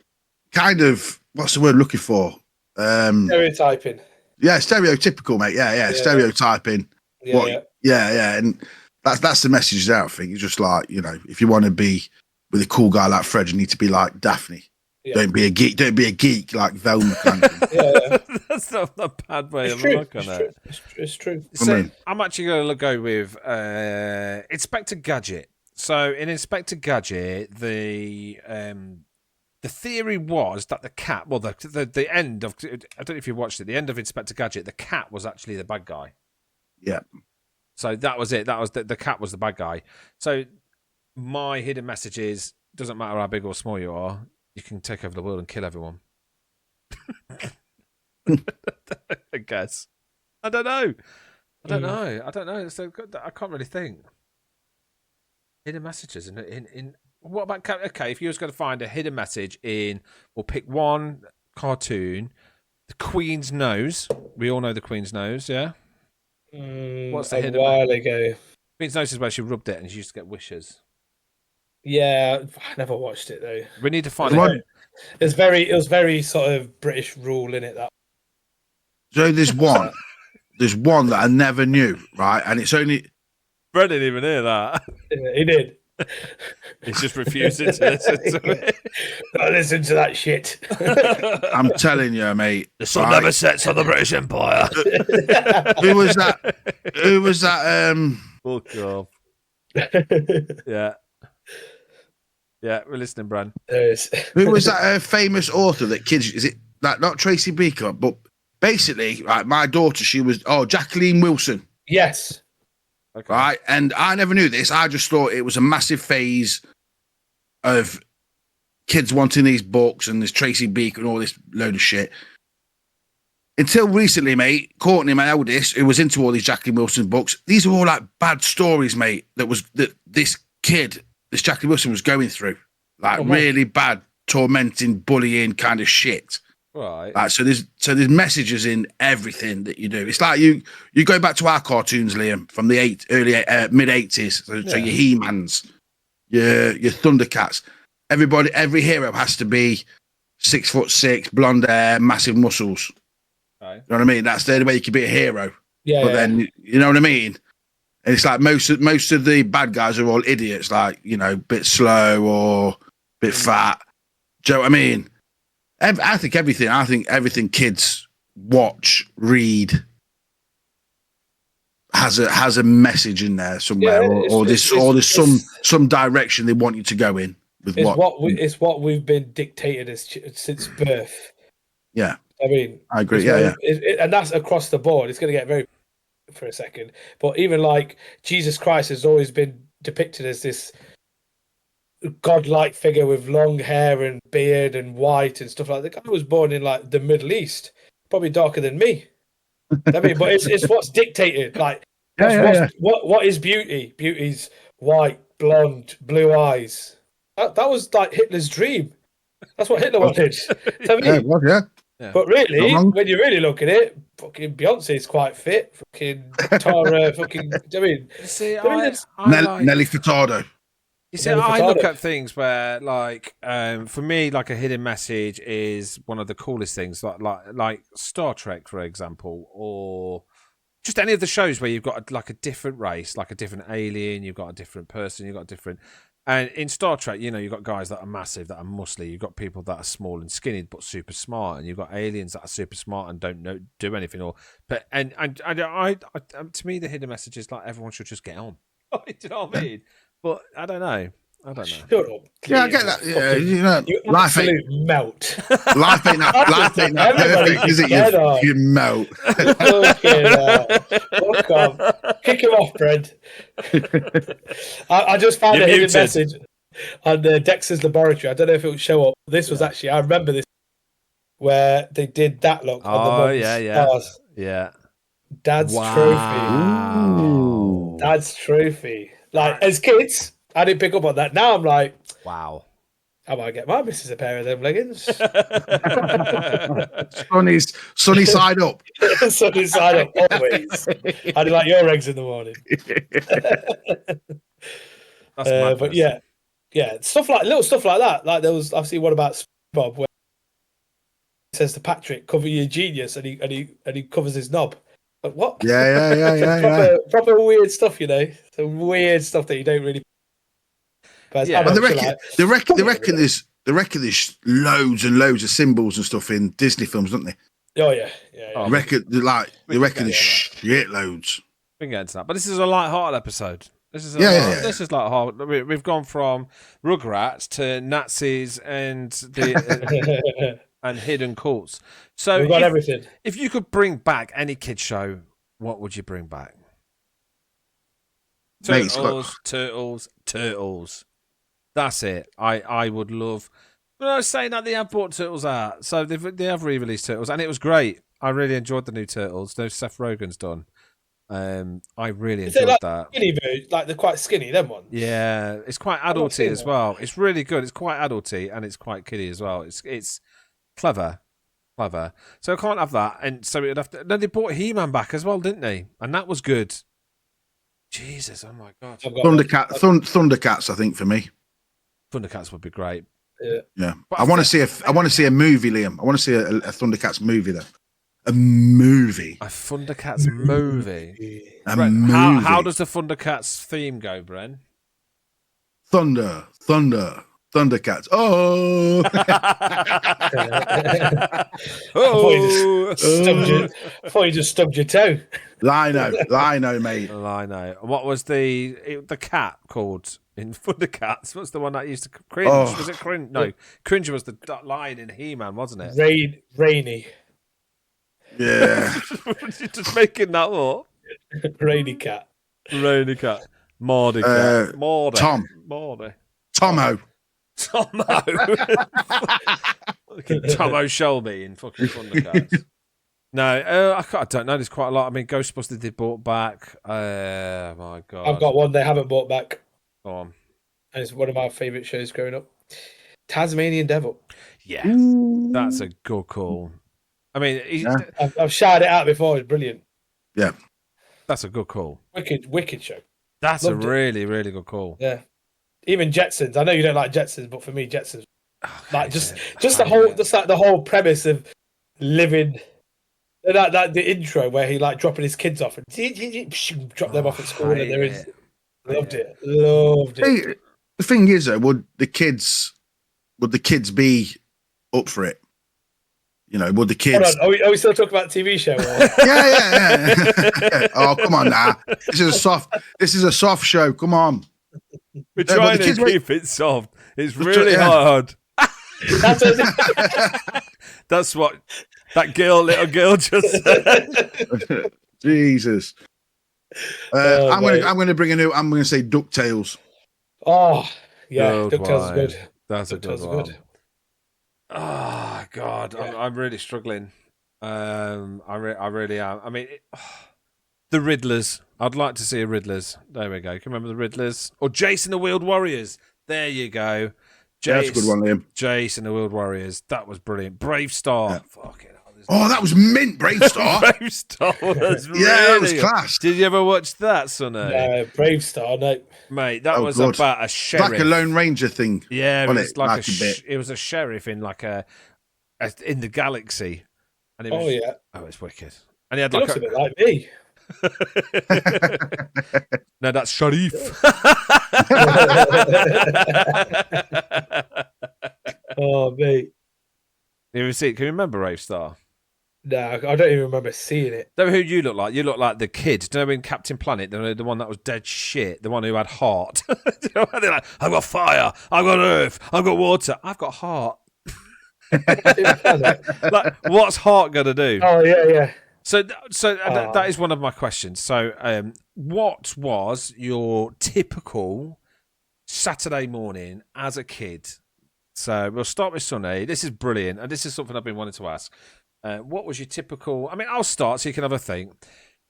Speaker 3: kind of, what's the word I'm looking for?
Speaker 2: Stereotyping.
Speaker 3: Yeah, stereotypical, mate. Yeah. Stereotyping. Yeah, and that's the message there. I think it's just like, if you want to be with a cool guy like Fred, you need to be like Daphne. Yeah. Don't be a geek like Velma. Kind of.
Speaker 2: Yeah.
Speaker 1: That's not a bad way of looking at it.
Speaker 2: It's true.
Speaker 1: So I'm actually going to go with Inspector Gadget. So in Inspector Gadget, the theory was that the cat, well, the end of, I don't know if you watched it, the end of Inspector Gadget, the cat was actually the bad guy.
Speaker 3: Yeah.
Speaker 1: So that was it. That was the cat was the bad guy. So my hidden message is, doesn't matter how big or small you are, you can take over the world and kill everyone. I guess. I don't know. So I can't really think. Hidden messages in what about, okay, if you was going to find a hidden message in, we'll pick one cartoon, the Queen's Nose. We all know the Queen's Nose, yeah? What's the hidden
Speaker 2: while ago?
Speaker 1: Queen's Nose is where she rubbed it and she used to get wishes.
Speaker 2: Yeah, I never watched it though.
Speaker 1: We need to find
Speaker 2: it. It was very sort of British rule in it. That.
Speaker 3: So there's one. there's one that I never knew, right? And it's only
Speaker 1: Brett didn't even hear that.
Speaker 2: Yeah, he did.
Speaker 1: He's just refusing to listen to it.
Speaker 2: I listen to that shit.
Speaker 3: I'm telling you, mate.
Speaker 1: The sun never sets on the British Empire.
Speaker 3: Who was that? Who was that?
Speaker 1: Fuck off. Yeah. Yeah, we're listening, Bran.
Speaker 3: Who was that famous author that kids? Is it that not Tracy Beaker? But basically, right, my daughter, she was Jacqueline Wilson.
Speaker 2: Yes.
Speaker 1: Okay.
Speaker 3: Right, and I never knew this. I just thought it was a massive phase of kids wanting these books and this Tracy Beaker and all this load of shit. Until recently, mate, Courtney, my eldest, who was into all these Jacqueline Wilson books, these are all like bad stories, mate. That this kid, this Jacqueline Wilson, was going through, like really bad, tormenting, bullying kind of shit.
Speaker 1: Right.
Speaker 3: Like, so there's messages in everything that you do. It's like you go back to our cartoons, Liam, from the mid 80s. So your He-Mans, your Thundercats. Every hero has to be 6'6", blonde hair, massive muscles.
Speaker 1: Right.
Speaker 3: You know what I mean? That's the only way you can be a hero.
Speaker 2: Yeah.
Speaker 3: But then you know what I mean? And it's like most of the bad guys are all idiots, like, you know, bit slow or bit fat. Do you know what I mean? I think everything kids watch, read has a message in there somewhere, or there's some direction they want you to go in with
Speaker 2: it's what we've been dictated since birth.
Speaker 3: Yeah,
Speaker 2: I mean,
Speaker 3: I agree. Yeah.
Speaker 2: And that's across the board. It's going to get very for a second, but even like Jesus Christ has always been depicted as this godlike figure with long hair and beard and white and stuff like that. The guy was born in like the Middle East, probably darker than me. I mean, but it's what's dictated. Like, what is beauty? Beauty's white, blonde, blue eyes. That was like Hitler's dream. That's what Hitler wanted.
Speaker 3: Yeah.
Speaker 2: But really, when you really look at it, fucking Beyonce's quite fit. Fucking Tara, fucking. I mean,
Speaker 1: see,
Speaker 3: Nelly Furtado.
Speaker 1: You see, I look at things where, like, for me, like a hidden message is one of the coolest things, like Star Trek, for example, or just any of the shows where you've got like a different race, like a different alien, you've got a different person, you've got a different. And in Star Trek, you know, you've got guys that are massive, that are muscly. You've got people that are small and skinny, but super smart. And you've got aliens that are super smart and don't do anything. And to me, the hidden message is like everyone should just get on. Do you know what I mean? But I don't know.
Speaker 2: Shut up.
Speaker 3: Yeah, I get that. Yeah, you know,
Speaker 2: life ain't melt.
Speaker 3: Life ain't that perfect, is it? You melt.
Speaker 2: Fuck off. Kick him off, Brent. I just found a hidden message on Dexter's laboratory. I don't know if it would show up. This was actually, I remember this, where they did that look on the stars.
Speaker 1: Yeah.
Speaker 2: Dad's trophy. Ooh. Dad's trophy. Like, as kids, I didn't pick up on that. Now I'm like,
Speaker 1: wow.
Speaker 2: I might get my missus a pair of them leggings.
Speaker 3: sunny side up.
Speaker 2: Sunny side up, always. I do like your eggs in the morning. But yeah, little stuff like that. Like there was obviously one about SpongeBob where he says to Patrick, "Cover your genius," and he covers his knob. Like, what?
Speaker 3: Yeah.
Speaker 2: Proper weird stuff, you know. Some weird stuff that you don't really.
Speaker 3: But they reckon there's loads and loads of symbols and stuff in Disney films, don't they?
Speaker 2: Oh yeah.
Speaker 3: They reckon there's shit loads.
Speaker 1: We can get into that, but this is a light-hearted episode. This is This is light-hearted. We've gone from Rugrats to Nazis and and hidden cults. So
Speaker 2: we've got everything.
Speaker 1: If you could bring back any kid show, what would you bring back? Turtles. That's it. I would love. But I was saying that they have brought Turtles out, so they have re-released Turtles, and it was great. I really enjoyed the new Turtles. Those Seth Rogen's done. I really enjoyed that.
Speaker 2: Skinny, like they're quite skinny, them ones.
Speaker 1: Yeah, it's quite adulty as well. It's really good. It's quite adulty and it's quite kiddie as well. It's clever. So I can't have that, and so it'd have to. Then they brought He-Man back as well, didn't they? And that was good. Jesus, oh my god!
Speaker 3: Thundercats, I think for me.
Speaker 1: Thundercats would be great.
Speaker 3: Yeah. But I want to see a movie, Liam. I want to see a Thundercats movie though. A movie.
Speaker 1: A Thundercats movie.
Speaker 3: Movie.
Speaker 1: How does the Thundercats theme go, Bren?
Speaker 3: Thunder, Thundercats. Oh.
Speaker 2: I thought you just stubbed your toe.
Speaker 3: Lino, mate.
Speaker 1: Lino. What was the cat called in Thundercats? What's the one that used to cringe?
Speaker 3: Oh.
Speaker 1: Was it cringe? No, cringe was the lion in He-Man, wasn't it?
Speaker 2: Rainy.
Speaker 1: Yeah. You're just making that up.
Speaker 2: Rainy cat.
Speaker 1: Mordy cat. Mordy.
Speaker 3: Tom.
Speaker 1: Mordy.
Speaker 3: Tomo.
Speaker 1: Tomo Shelby in fucking Thundercats. No, I don't know. There's quite a lot. I mean, Ghostbusters they brought back. My God.
Speaker 2: I've got one they haven't brought back.
Speaker 1: Go on.
Speaker 2: And it's one of my favourite shows growing up. Tasmanian Devil.
Speaker 1: Yeah, that's a good call. I mean,
Speaker 2: I've shouted it out before. It's brilliant.
Speaker 3: Yeah,
Speaker 1: that's a good call.
Speaker 2: Wicked show.
Speaker 1: That's Loved a really, really good call.
Speaker 2: Yeah, even Jetsons. I know you don't like Jetsons, but for me, Jetsons, like just the whole premise of living. That the intro where he like dropping his kids off and drop them off at school, and there is loved it.
Speaker 3: Hey, the thing is, though, would the kids be up for it? You know, would the kids?
Speaker 2: Hold on, are we still talking about TV show?
Speaker 3: Yeah. Oh, come on now. This is a soft show. Come on.
Speaker 1: We're trying to keep it soft. It's really hard. That's what that little girl just said.
Speaker 3: Jesus. I'm going to bring a new. I'm going to say DuckTales.
Speaker 2: Oh yeah, DuckTales is good.
Speaker 1: That's a good one. Oh God, yeah. I'm really struggling. I really am. I mean, the Riddlers. I'd like to see a Riddlers. There we go. Can you remember the Riddlers or Jason the Wheeled Warriors? There you go.
Speaker 3: That's a good one, Liam.
Speaker 1: Jason the Wheeled Warriors. That was brilliant. Brave Star. Yeah. Fucking hell.
Speaker 3: Oh, that was mint, Brave Star.
Speaker 1: Brave Star was really
Speaker 3: that was class.
Speaker 1: Did you ever watch that, Sonny?
Speaker 2: No, Brave Star, no.
Speaker 1: Mate, that was good. About a sheriff.
Speaker 3: Like a Lone Ranger thing.
Speaker 1: Yeah, it was like it was a sheriff in like in the galaxy. And it was, oh, it's wicked. And he had
Speaker 2: looks a bit like me.
Speaker 1: No, that's Sharif.
Speaker 2: Oh, mate.
Speaker 1: You ever see it? Can you remember Brave Star?
Speaker 2: No, I don't even remember seeing it.
Speaker 1: Know who you look like? You look like the kid. Do you know in Captain Planet, the one that was dead shit, the one who had heart. They're like, I've got fire, I've got earth, I've got water, I've got heart. Like, what's heart gonna do?
Speaker 2: Oh yeah.
Speaker 1: So that is one of my questions. So, what was your typical Saturday morning as a kid? So we'll start with Sonny. This is brilliant, and this is something I've been wanting to ask. What was your typical? I mean, I'll start so you can have a think.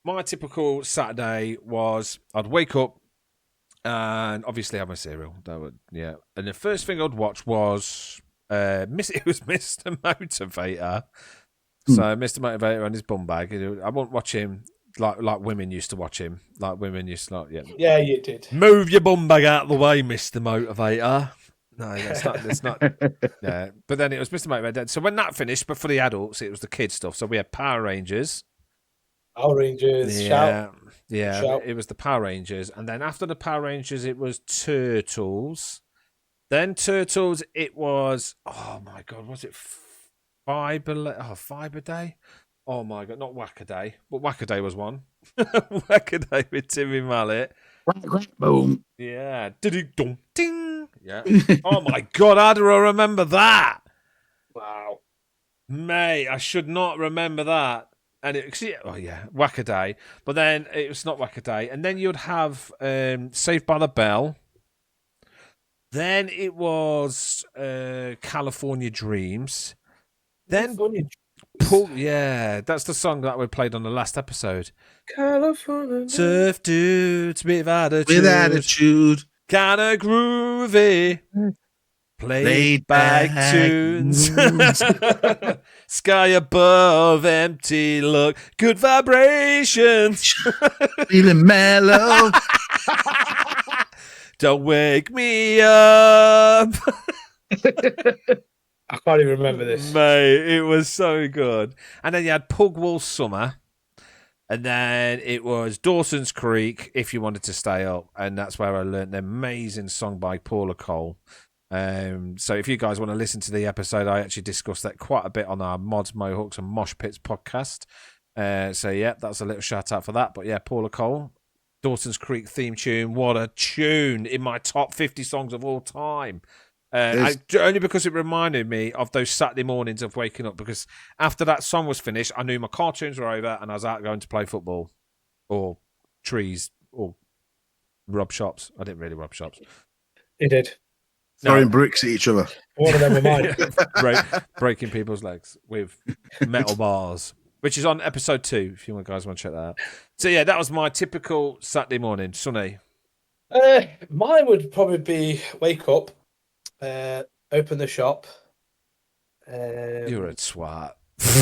Speaker 1: My typical Saturday was I'd wake up and obviously have my cereal. And the first thing I'd watch was it was Mr. Motivator. So Mr. Motivator and his bum bag. I won't watch him like women used to watch him. Like women used to
Speaker 2: Yeah, you did.
Speaker 1: Move your bum bag out of the way, Mr. Motivator. No, that's not. Yeah, but then it was Mr. Motivator. So when that finished, but for the adults, it was the kids stuff. So we had Power Rangers.
Speaker 2: Shout.
Speaker 1: It was the Power Rangers, and then after the Power Rangers, it was Turtles. Then Turtles, it was oh my God, was it Fiber Day? Oh my God, not Wackaday, but Wackaday was one. Wackaday with Timmy Mallet.
Speaker 3: Boom.
Speaker 1: Yeah. Ding. Yeah. Oh my God, how do I remember that?
Speaker 2: Wow.
Speaker 1: Mate, I should not remember that. And Wackaday. But then it was not Wackaday. And then you'd have Saved by the Bell. Then it was California Dreams. Then that's the song that we played on the last episode.
Speaker 2: California.
Speaker 1: Surf dudes with attitude. Kinda groovy. Played back tunes. Sky above, empty look. Good vibrations.
Speaker 3: Feeling mellow.
Speaker 1: Don't wake me up.
Speaker 2: I can't even remember this.
Speaker 1: Mate, it was so good. And then you had Pugwall Summer. And then it was Dawson's Creek, If You Wanted to Stay Up. And that's where I learned the amazing song by Paula Cole. So if you guys want to listen to the episode, I actually discussed that quite a bit on our Mods, Mohawks and Mosh Pits podcast. So yeah, that's a little shout out for that. But yeah, Paula Cole, Dawson's Creek theme tune. What a tune in my top 50 songs of all time. Only because it reminded me of those Saturday mornings of waking up, because after that song was finished, I knew my cartoons were over and I was out going to play football or trees or rub shops. I didn't really rub shops.
Speaker 2: He did.
Speaker 3: Throwing bricks at each other.
Speaker 2: One of them were mine.
Speaker 1: Breaking people's legs with metal bars, which is on episode 2, if you guys want to check that out. So yeah, that was my typical Saturday morning. Sonny?
Speaker 2: Mine would probably be wake up, open the shop.
Speaker 1: You're a swat.
Speaker 2: Get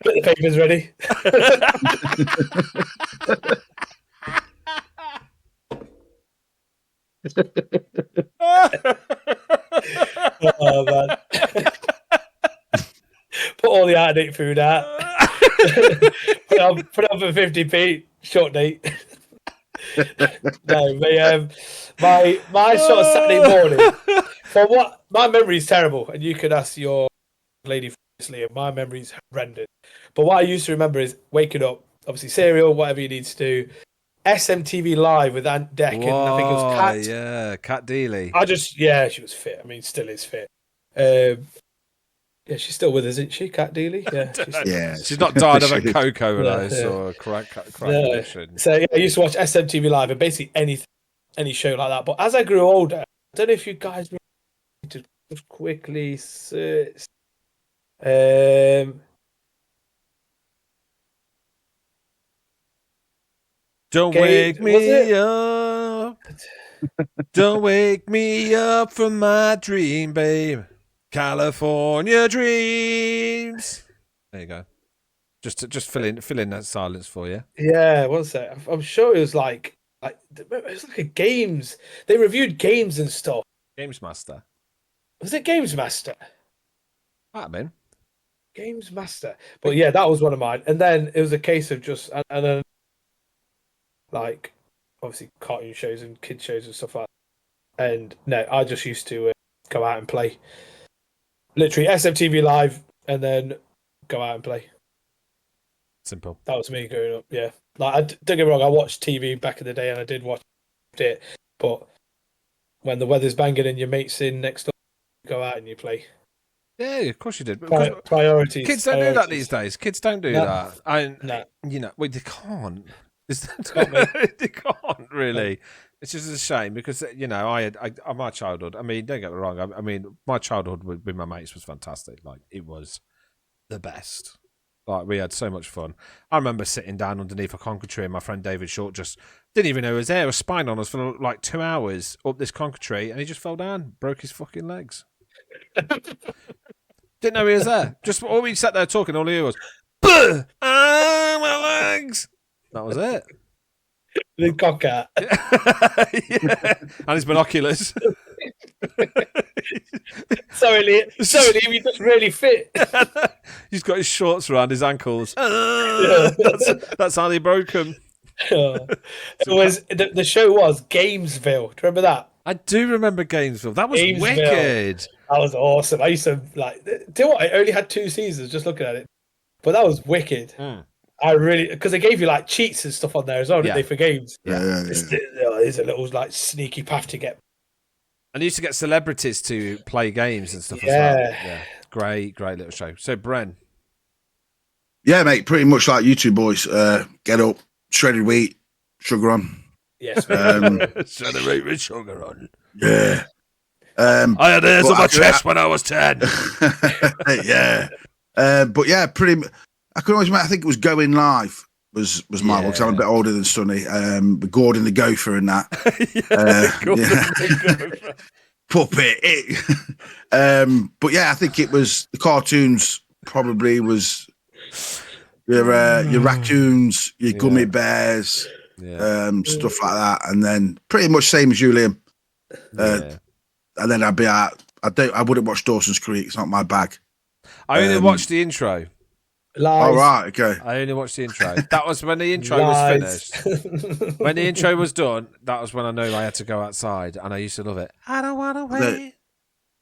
Speaker 2: the papers ready. Oh man. Put all the out-of-date food out. put up for 50p, short date. No, my sort of Saturday morning. For what my memory is terrible, and you could ask your lady obviously, my memory's horrendous. But what I used to remember is waking up, obviously cereal, whatever you need to do. SMTV Live with Aunt Deck, and I think it was Kat.
Speaker 1: Yeah, Kat Deely.
Speaker 2: She was fit. I mean, still is fit. Yeah, she's still with us, isn't she, Kat Deely? Yeah,
Speaker 1: she's not died of a cocoa overdose or crack addiction.
Speaker 2: So yeah, I used to watch SMTV Live and basically any show like that. But as I grew older, I don't know if you guys to just quickly search.
Speaker 1: Don't wake me up. Don't wake me up from my dream, babe. California dreams. There you go. Just fill in that silence for you.
Speaker 2: Yeah, one sec. I'm sure it was like it was like a games. They reviewed games and stuff.
Speaker 1: Games Master.
Speaker 2: Was it Games Master?
Speaker 1: Might have been.
Speaker 2: Games Master. But yeah, that was one of mine. And then it was a case of just and then like obviously cartoon shows and kid shows and stuff like that. And no, I just used to go out and play. Literally SMTV Live and then go out and play.
Speaker 1: Simple.
Speaker 2: That was me growing up, yeah. Like, don't get me wrong, I watched TV back in the day and I did watch it, but when the weather's banging and your mate's in next door, you go out and you play.
Speaker 1: Yeah, of course you did.
Speaker 2: Priorities.
Speaker 1: Kids don't do that these days. Kids don't do that.
Speaker 2: No.
Speaker 1: You know, they can't. They can't really. It's just a shame because you know I my childhood. I mean, don't get me wrong. I mean, my childhood with my mates was fantastic. Like it was the best. Like we had so much fun. I remember sitting down underneath a conker tree, and my friend David Short just didn't even know he was there. He was spying on us for like 2 hours up this conker tree, and he just fell down, broke his fucking legs. Didn't know he was there. Just all we sat there talking, all he was, my legs. That was it.
Speaker 2: The cocker.
Speaker 1: Yeah. And his binoculars.
Speaker 2: Sorry, Liam, you're just really fit.
Speaker 1: He's got his shorts around his ankles. That's how they broke him.
Speaker 2: It was the show was Gamesville. Do you remember that?
Speaker 1: I do remember Gamesville. That was wicked.
Speaker 2: That was awesome. I used to like. Do you know what? I only had 2 seasons. Just looking at it, but that was wicked. I really because they gave you like cheats and stuff on there as well, didn't they, for games?
Speaker 3: Yeah.
Speaker 2: There's a little like sneaky path to get.
Speaker 1: And used to get celebrities to play games and stuff as well. Yeah, great little show. So Bren.
Speaker 3: Yeah, mate, pretty much like you two boys. Get up, shredded wheat, sugar on.
Speaker 2: Yes,
Speaker 1: shredded wheat with sugar on.
Speaker 3: Yeah.
Speaker 1: I had hairs on my chest when I was 10.
Speaker 3: Yeah. But yeah, I could always remember, I think it was Going Live was my one, because I'm a bit older than Sonny. With Gordon the Gopher and that. Puppet. But yeah, I think it was the cartoons probably was your raccoons, your gummy bears, stuff like that. And then pretty much same as you, Liam. and then I'd be out. I wouldn't watch Dawson's Creek. It's not my bag.
Speaker 1: I only watched the intro.
Speaker 2: Lies.
Speaker 3: Oh, right, okay.
Speaker 1: I only watched the intro. That was when the intro was finished. When the intro was done, that was when I knew I had to go outside, and I used to love it. I don't want to wait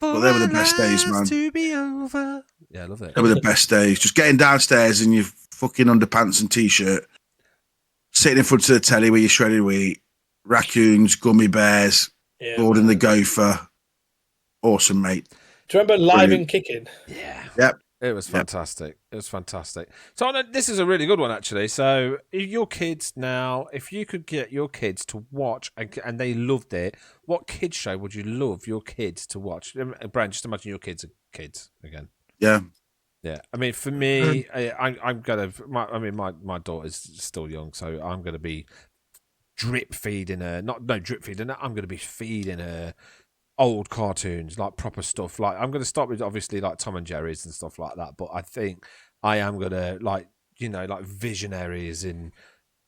Speaker 1: for
Speaker 3: they were the best days, man.
Speaker 1: To be over. Yeah, I love it.
Speaker 3: They were the best days. Just getting downstairs in your fucking underpants and t-shirt, sitting in front of the telly with your shredded wheat, raccoons, gummy bears, Gordon the Gopher. Awesome, mate.
Speaker 2: Do you remember Live and Kicking?
Speaker 1: Yeah.
Speaker 3: Yep.
Speaker 1: It was fantastic. It was fantastic. So this is a really good one, actually. So your kids now, if you could get your kids to watch and they loved it, what kids show would you love your kids to watch? Brian, just imagine your kids are kids again.
Speaker 3: Yeah.
Speaker 1: Yeah. I mean, for me, I'm gonna. My daughter's still young, so I'm gonna be drip feeding her. No drip feeding her. I'm gonna be feeding her old cartoons, like proper stuff. Like I'm going to start with obviously like Tom and Jerry's and stuff like that, but I think I am going to like Visionaries and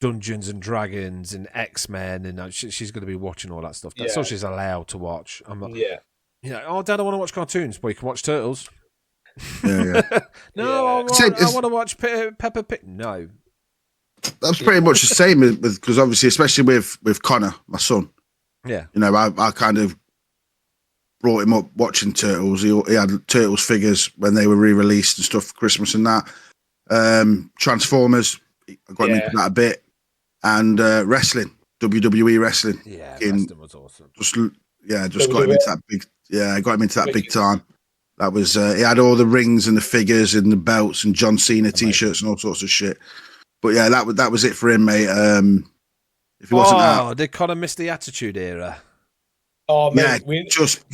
Speaker 1: Dungeons and Dragons and X-Men, and she's going to be watching all that stuff. That's all she's allowed to watch. I'm not, oh, Dad, I want to watch cartoons. Well, you can watch Turtles.
Speaker 3: Yeah.
Speaker 1: No, I want to watch Peppa Pig. No.
Speaker 3: That's pretty much the same because obviously, especially with Connor, my son.
Speaker 1: Yeah.
Speaker 3: I kind of brought him up watching Turtles. He had Turtles figures when they were re-released and stuff for Christmas and that. Transformers, I got him into that a bit. And wrestling, WWE wrestling.
Speaker 1: Yeah, wrestling was awesome.
Speaker 3: Just got him into that big. Yeah, I got him into that big time. That was he had all the rings and the figures and the belts and John Cena t-shirts and all sorts of shit. But yeah, that was it for him, mate. If he wasn't out,
Speaker 1: did Connor miss the Attitude Era?
Speaker 2: Oh, mate,
Speaker 3: yeah, just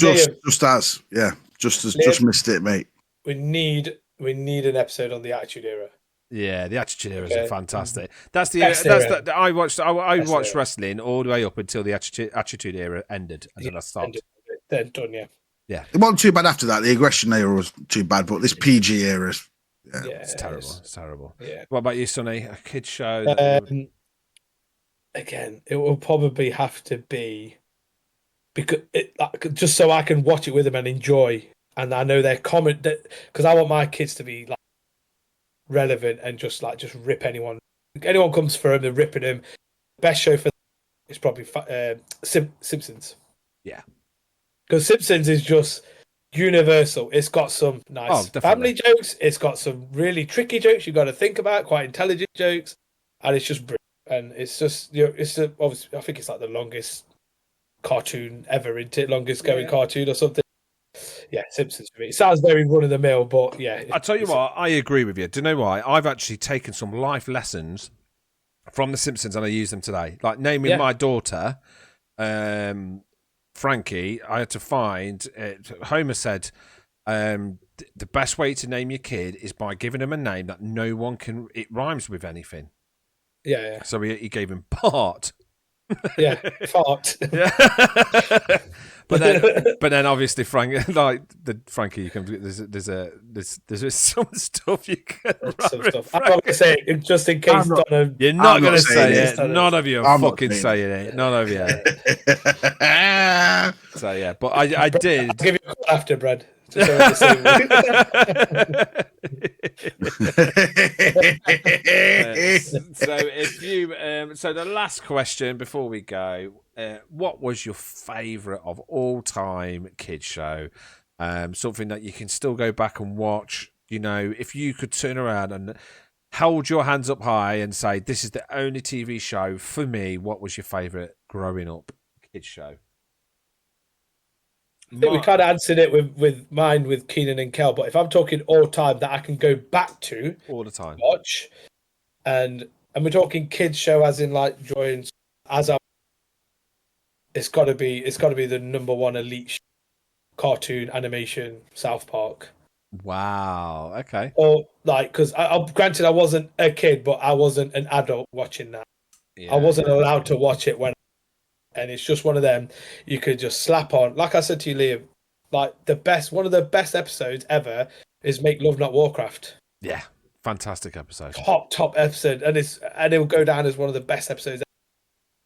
Speaker 3: missed it, mate.
Speaker 2: We need an episode on the Attitude Era.
Speaker 1: Yeah, the Attitude Era is fantastic. That's the I watched wrestling all the way up until the Attitude Era ended, and then I stopped.
Speaker 2: Then done, yeah.
Speaker 1: Yeah,
Speaker 3: it wasn't too bad after that. The aggression era was too bad, but this PG era,
Speaker 1: it's terrible. It's terrible.
Speaker 2: Yeah.
Speaker 1: What about you, Sonny? A kids show?
Speaker 2: Again, it will probably have to be. Because just so I can watch it with them and enjoy, and I know their comment because I want my kids to be like relevant and just rip anyone comes for them, they're ripping them. Best show for them is probably Simpsons.
Speaker 1: Yeah,
Speaker 2: because Simpsons is just universal. It's got some nice family jokes. It's got some really tricky jokes you got to think about, quite intelligent jokes, and it's just brilliant. And it's just obviously I think it's like the longest cartoon ever, longest going cartoon or something. Yeah, Simpsons for me. It sounds very run of the mill, but yeah.
Speaker 1: I tell you what, I agree with you. Do you know why? I've actually taken some life lessons from the Simpsons and I use them today. Like naming my daughter, Frankie. I had to find. Homer said, the best way to name your kid is by giving him a name that no one can. It rhymes with anything.
Speaker 2: Yeah.
Speaker 1: So he gave him Bart.
Speaker 2: Yeah, fart.
Speaker 1: Yeah. but then obviously Frankie, you can there's some stuff you can.
Speaker 2: I'm not gonna say it just in case.
Speaker 1: You're not gonna say it. None of you are fucking saying it. None of you. So yeah, but I did.
Speaker 2: I'll give you a call after, Brad. So
Speaker 1: if you so the last question before we go, what was your favourite of all time kids show? Something that you can still go back and watch. If you could turn around and hold your hands up high and say, "This is the only TV show for me." What was your favourite growing up kids show?
Speaker 2: I think we kind of answered it with mine with Keenan and Kel, but if I'm talking all time that I can go back to
Speaker 1: all the time,
Speaker 2: watch, and we're talking kids show as in like Joy and it's got to be the number one elite cartoon animation, South Park.
Speaker 1: Wow. Okay.
Speaker 2: Or because granted I wasn't a kid, but I wasn't an adult watching that. Yeah, I wasn't allowed to watch it when. And it's just one of them you could just slap on. Like I said to you, Liam, like one of the best episodes ever is Make Love Not Warcraft.
Speaker 1: Yeah, fantastic episode.
Speaker 2: Top episode, and it will go down as one of the best episodes ever.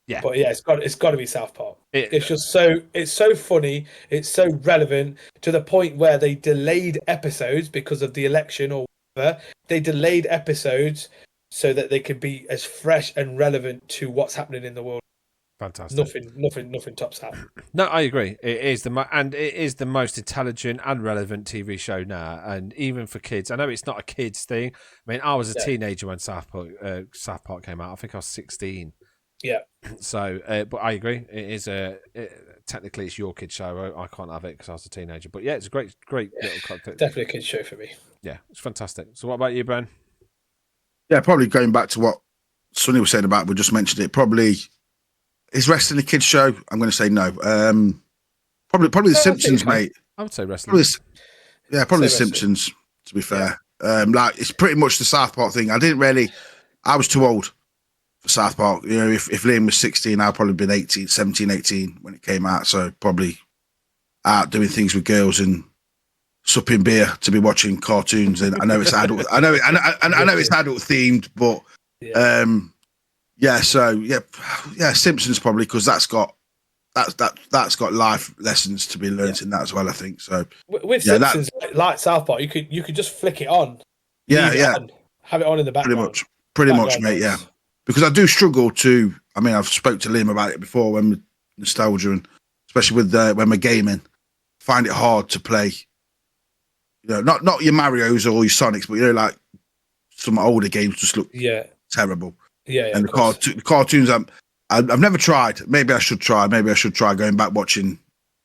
Speaker 1: Yeah.
Speaker 2: But yeah, it's got to be South Park. It's so funny. It's so relevant to the point where they delayed episodes because of the election or whatever. They delayed episodes so that they could be as fresh and relevant to what's happening in the world.
Speaker 1: Fantastic.
Speaker 2: Nothing tops that.
Speaker 1: No, I agree. It is the most intelligent and relevant TV show now, and even for kids. I know it's not a kids thing. I mean, I was a teenager when South Park came out. I think I was 16.
Speaker 2: Yeah.
Speaker 1: So, but I agree. It is technically it's your kid's show. I can't have it because I was a teenager. But yeah, it's a great little content.
Speaker 2: Definitely a kid's show for me.
Speaker 1: Yeah, it's fantastic. So, what about you, Ben?
Speaker 3: Yeah, probably going back to what Sonny was saying about. We just mentioned it. Probably. Is wrestling a kids show? I'm going to say no. Probably the Simpsons, mate.
Speaker 1: I would say wrestling.
Speaker 3: Probably the Simpsons. To be fair, like it's pretty much the South Park thing. I was too old for South Park. You know, if Liam was 16, I'd probably been 17, 18 when it came out. So probably out doing things with girls and supping beer to be watching cartoons. And I know it's adult. I know it's adult themed, but. Yeah. Simpsons probably because that's got life lessons to be learned in that as well. I think so.
Speaker 2: With Simpsons, like South Park, you could just flick it on.
Speaker 3: Yeah,
Speaker 2: Have it on in the background.
Speaker 3: Pretty much, mate. Yeah, because I do struggle to. I mean, I've spoke to Liam about it before when nostalgia and especially with when we're gaming, find it hard to play. You know, not your Marios or your Sonics, but you know, like some older games just look terrible.
Speaker 2: Yeah,
Speaker 3: and the cartoons, I've never tried. Maybe I should try. Going back watching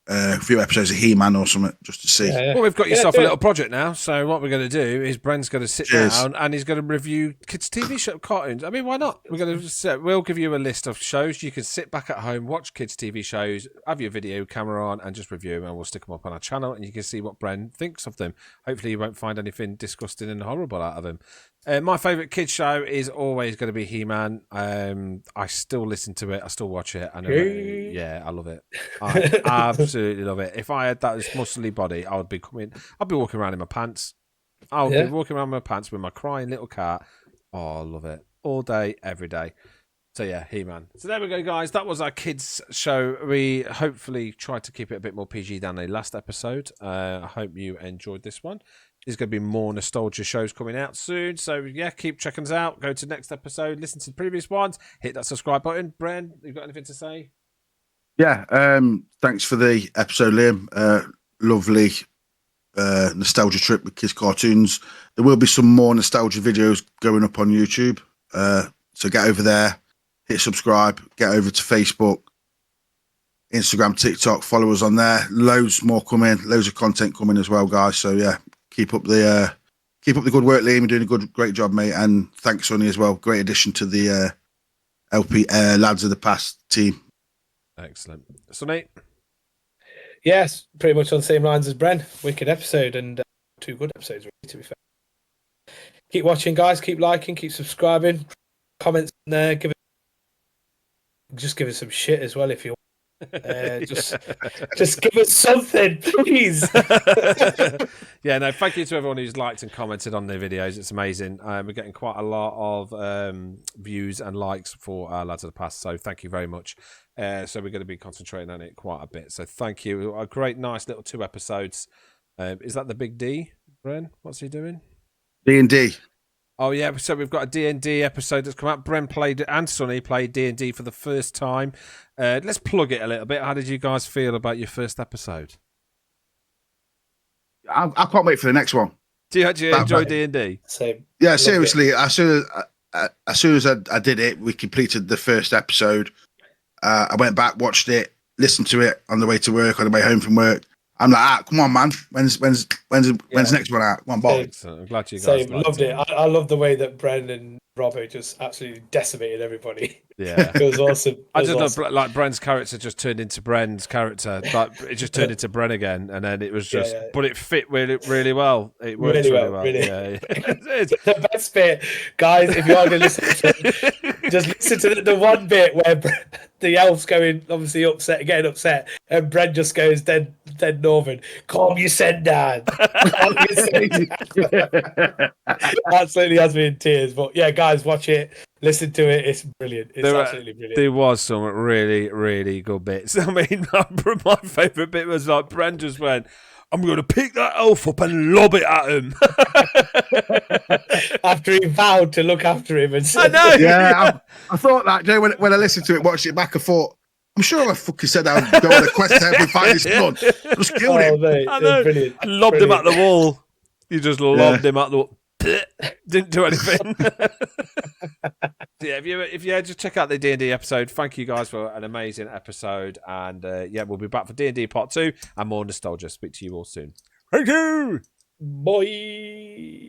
Speaker 3: a few episodes of He-Man or something just to see.
Speaker 1: Well, we've got yourself a little project now. So what we're going to do is Bren's going to sit down and he's going to review kids' TV show cartoons. I mean, why not? We'll give you a list of shows. You can sit back at home, watch kids' TV shows, have your video camera on, and just review them. And we'll stick them up on our channel, and you can see what Bren thinks of them. Hopefully, you won't find anything disgusting and horrible out of them. My favourite kids show is always going to be He-Man. I still listen to it. I still watch it. And I love it. I absolutely love it. If I had that muscly body, I'd be walking around in my pants. I'll be walking around in my pants with my crying little cat. Oh, I love it. All day, every day. So yeah, He-Man. So there we go, guys. That was our kids show. We hopefully tried to keep it a bit more PG than the last episode. I hope you enjoyed this one. There's going to be more nostalgia shows coming out soon. So, yeah, keep checking us out. Go to the next episode. Listen to the previous ones. Hit that subscribe button. Bren, you got anything to say?
Speaker 3: Yeah. Thanks for the episode, Liam. Lovely nostalgia trip with kids' cartoons. There will be some more nostalgia videos going up on YouTube. So get over there. Hit subscribe. Get over to Facebook, Instagram, TikTok. Follow us on there. Loads more coming. Loads of content coming as well, guys. So, yeah. Keep up the good work, Liam. You're doing a great job, mate. And thanks, Sonny, as well. Great addition to the LP Lads of the Past team.
Speaker 1: Excellent. Sonny?
Speaker 2: Yes, pretty much on the same lines as Bren. Wicked episode and 2 good episodes, really, to be fair. Keep watching, guys. Keep liking. Keep subscribing. Comments in there. Give us some shit as well if you want. Just give us something, please.
Speaker 1: Yeah, no, thank you to everyone who's liked and commented on the videos. It's amazing. We're getting quite a lot of views and likes for our Lads of the Past, so thank you very much. So we're going to be concentrating on it quite a bit, so thank you. A great, nice little 2 episodes. Is that the big D, Bren? What's he doing?
Speaker 3: D&D.
Speaker 1: Oh, yeah, so we've got a D&D episode that's come out. Bren played and Sonny played D&D for the first time. Let's plug it a little bit. How did you guys feel about your first episode?
Speaker 3: I can't wait for the next one.
Speaker 1: Do you actually enjoy D&D?
Speaker 2: Same.
Speaker 3: Yeah, seriously. As soon as I did it, we completed the first episode. I went back, watched it, listened to it on the way to work, on the way home from work. I'm like, come on, man. When's the next one out? Come on, Bob.
Speaker 1: I'm glad you guys
Speaker 2: loved it. I love the way that Bren and Robbo just absolutely decimated everybody.
Speaker 1: Yeah,
Speaker 2: it was awesome.
Speaker 1: I just love like Bren's character just turned into Bren's character, but it just turned into Bren again, and then it was just. Yeah. But it fit really well. It worked really well. Yeah.
Speaker 2: The best bit, guys. If you are going to listen to it, just listen to the one bit where the elf's getting upset, and Bren just goes dead northern. Calm your send dad. Absolutely has me in tears. But yeah, guys, watch it. Listen to it. It's brilliant. It's absolutely brilliant.
Speaker 1: There was some really, really good bits. I mean, my favourite bit was like Bran just went, I'm going to pick that elf up and lob it at him.
Speaker 2: After he vowed to look after him. And
Speaker 1: I know.
Speaker 3: Yeah, I thought that, Jay, when I listened to it, watched it back, I thought, I'm sure I fucking said I'd go on a quest to help him find his son. Just killed him.
Speaker 2: Mate,
Speaker 1: I know.
Speaker 2: Brilliant.
Speaker 1: Lobbed him at the wall. You just lobbed him at the wall. Didn't do anything. Yeah, if you just check out the D&D episode, thank you guys for an amazing episode. And we'll be back for D&D Part 2 and more nostalgia. Speak to you all soon. Thank you.
Speaker 2: Bye.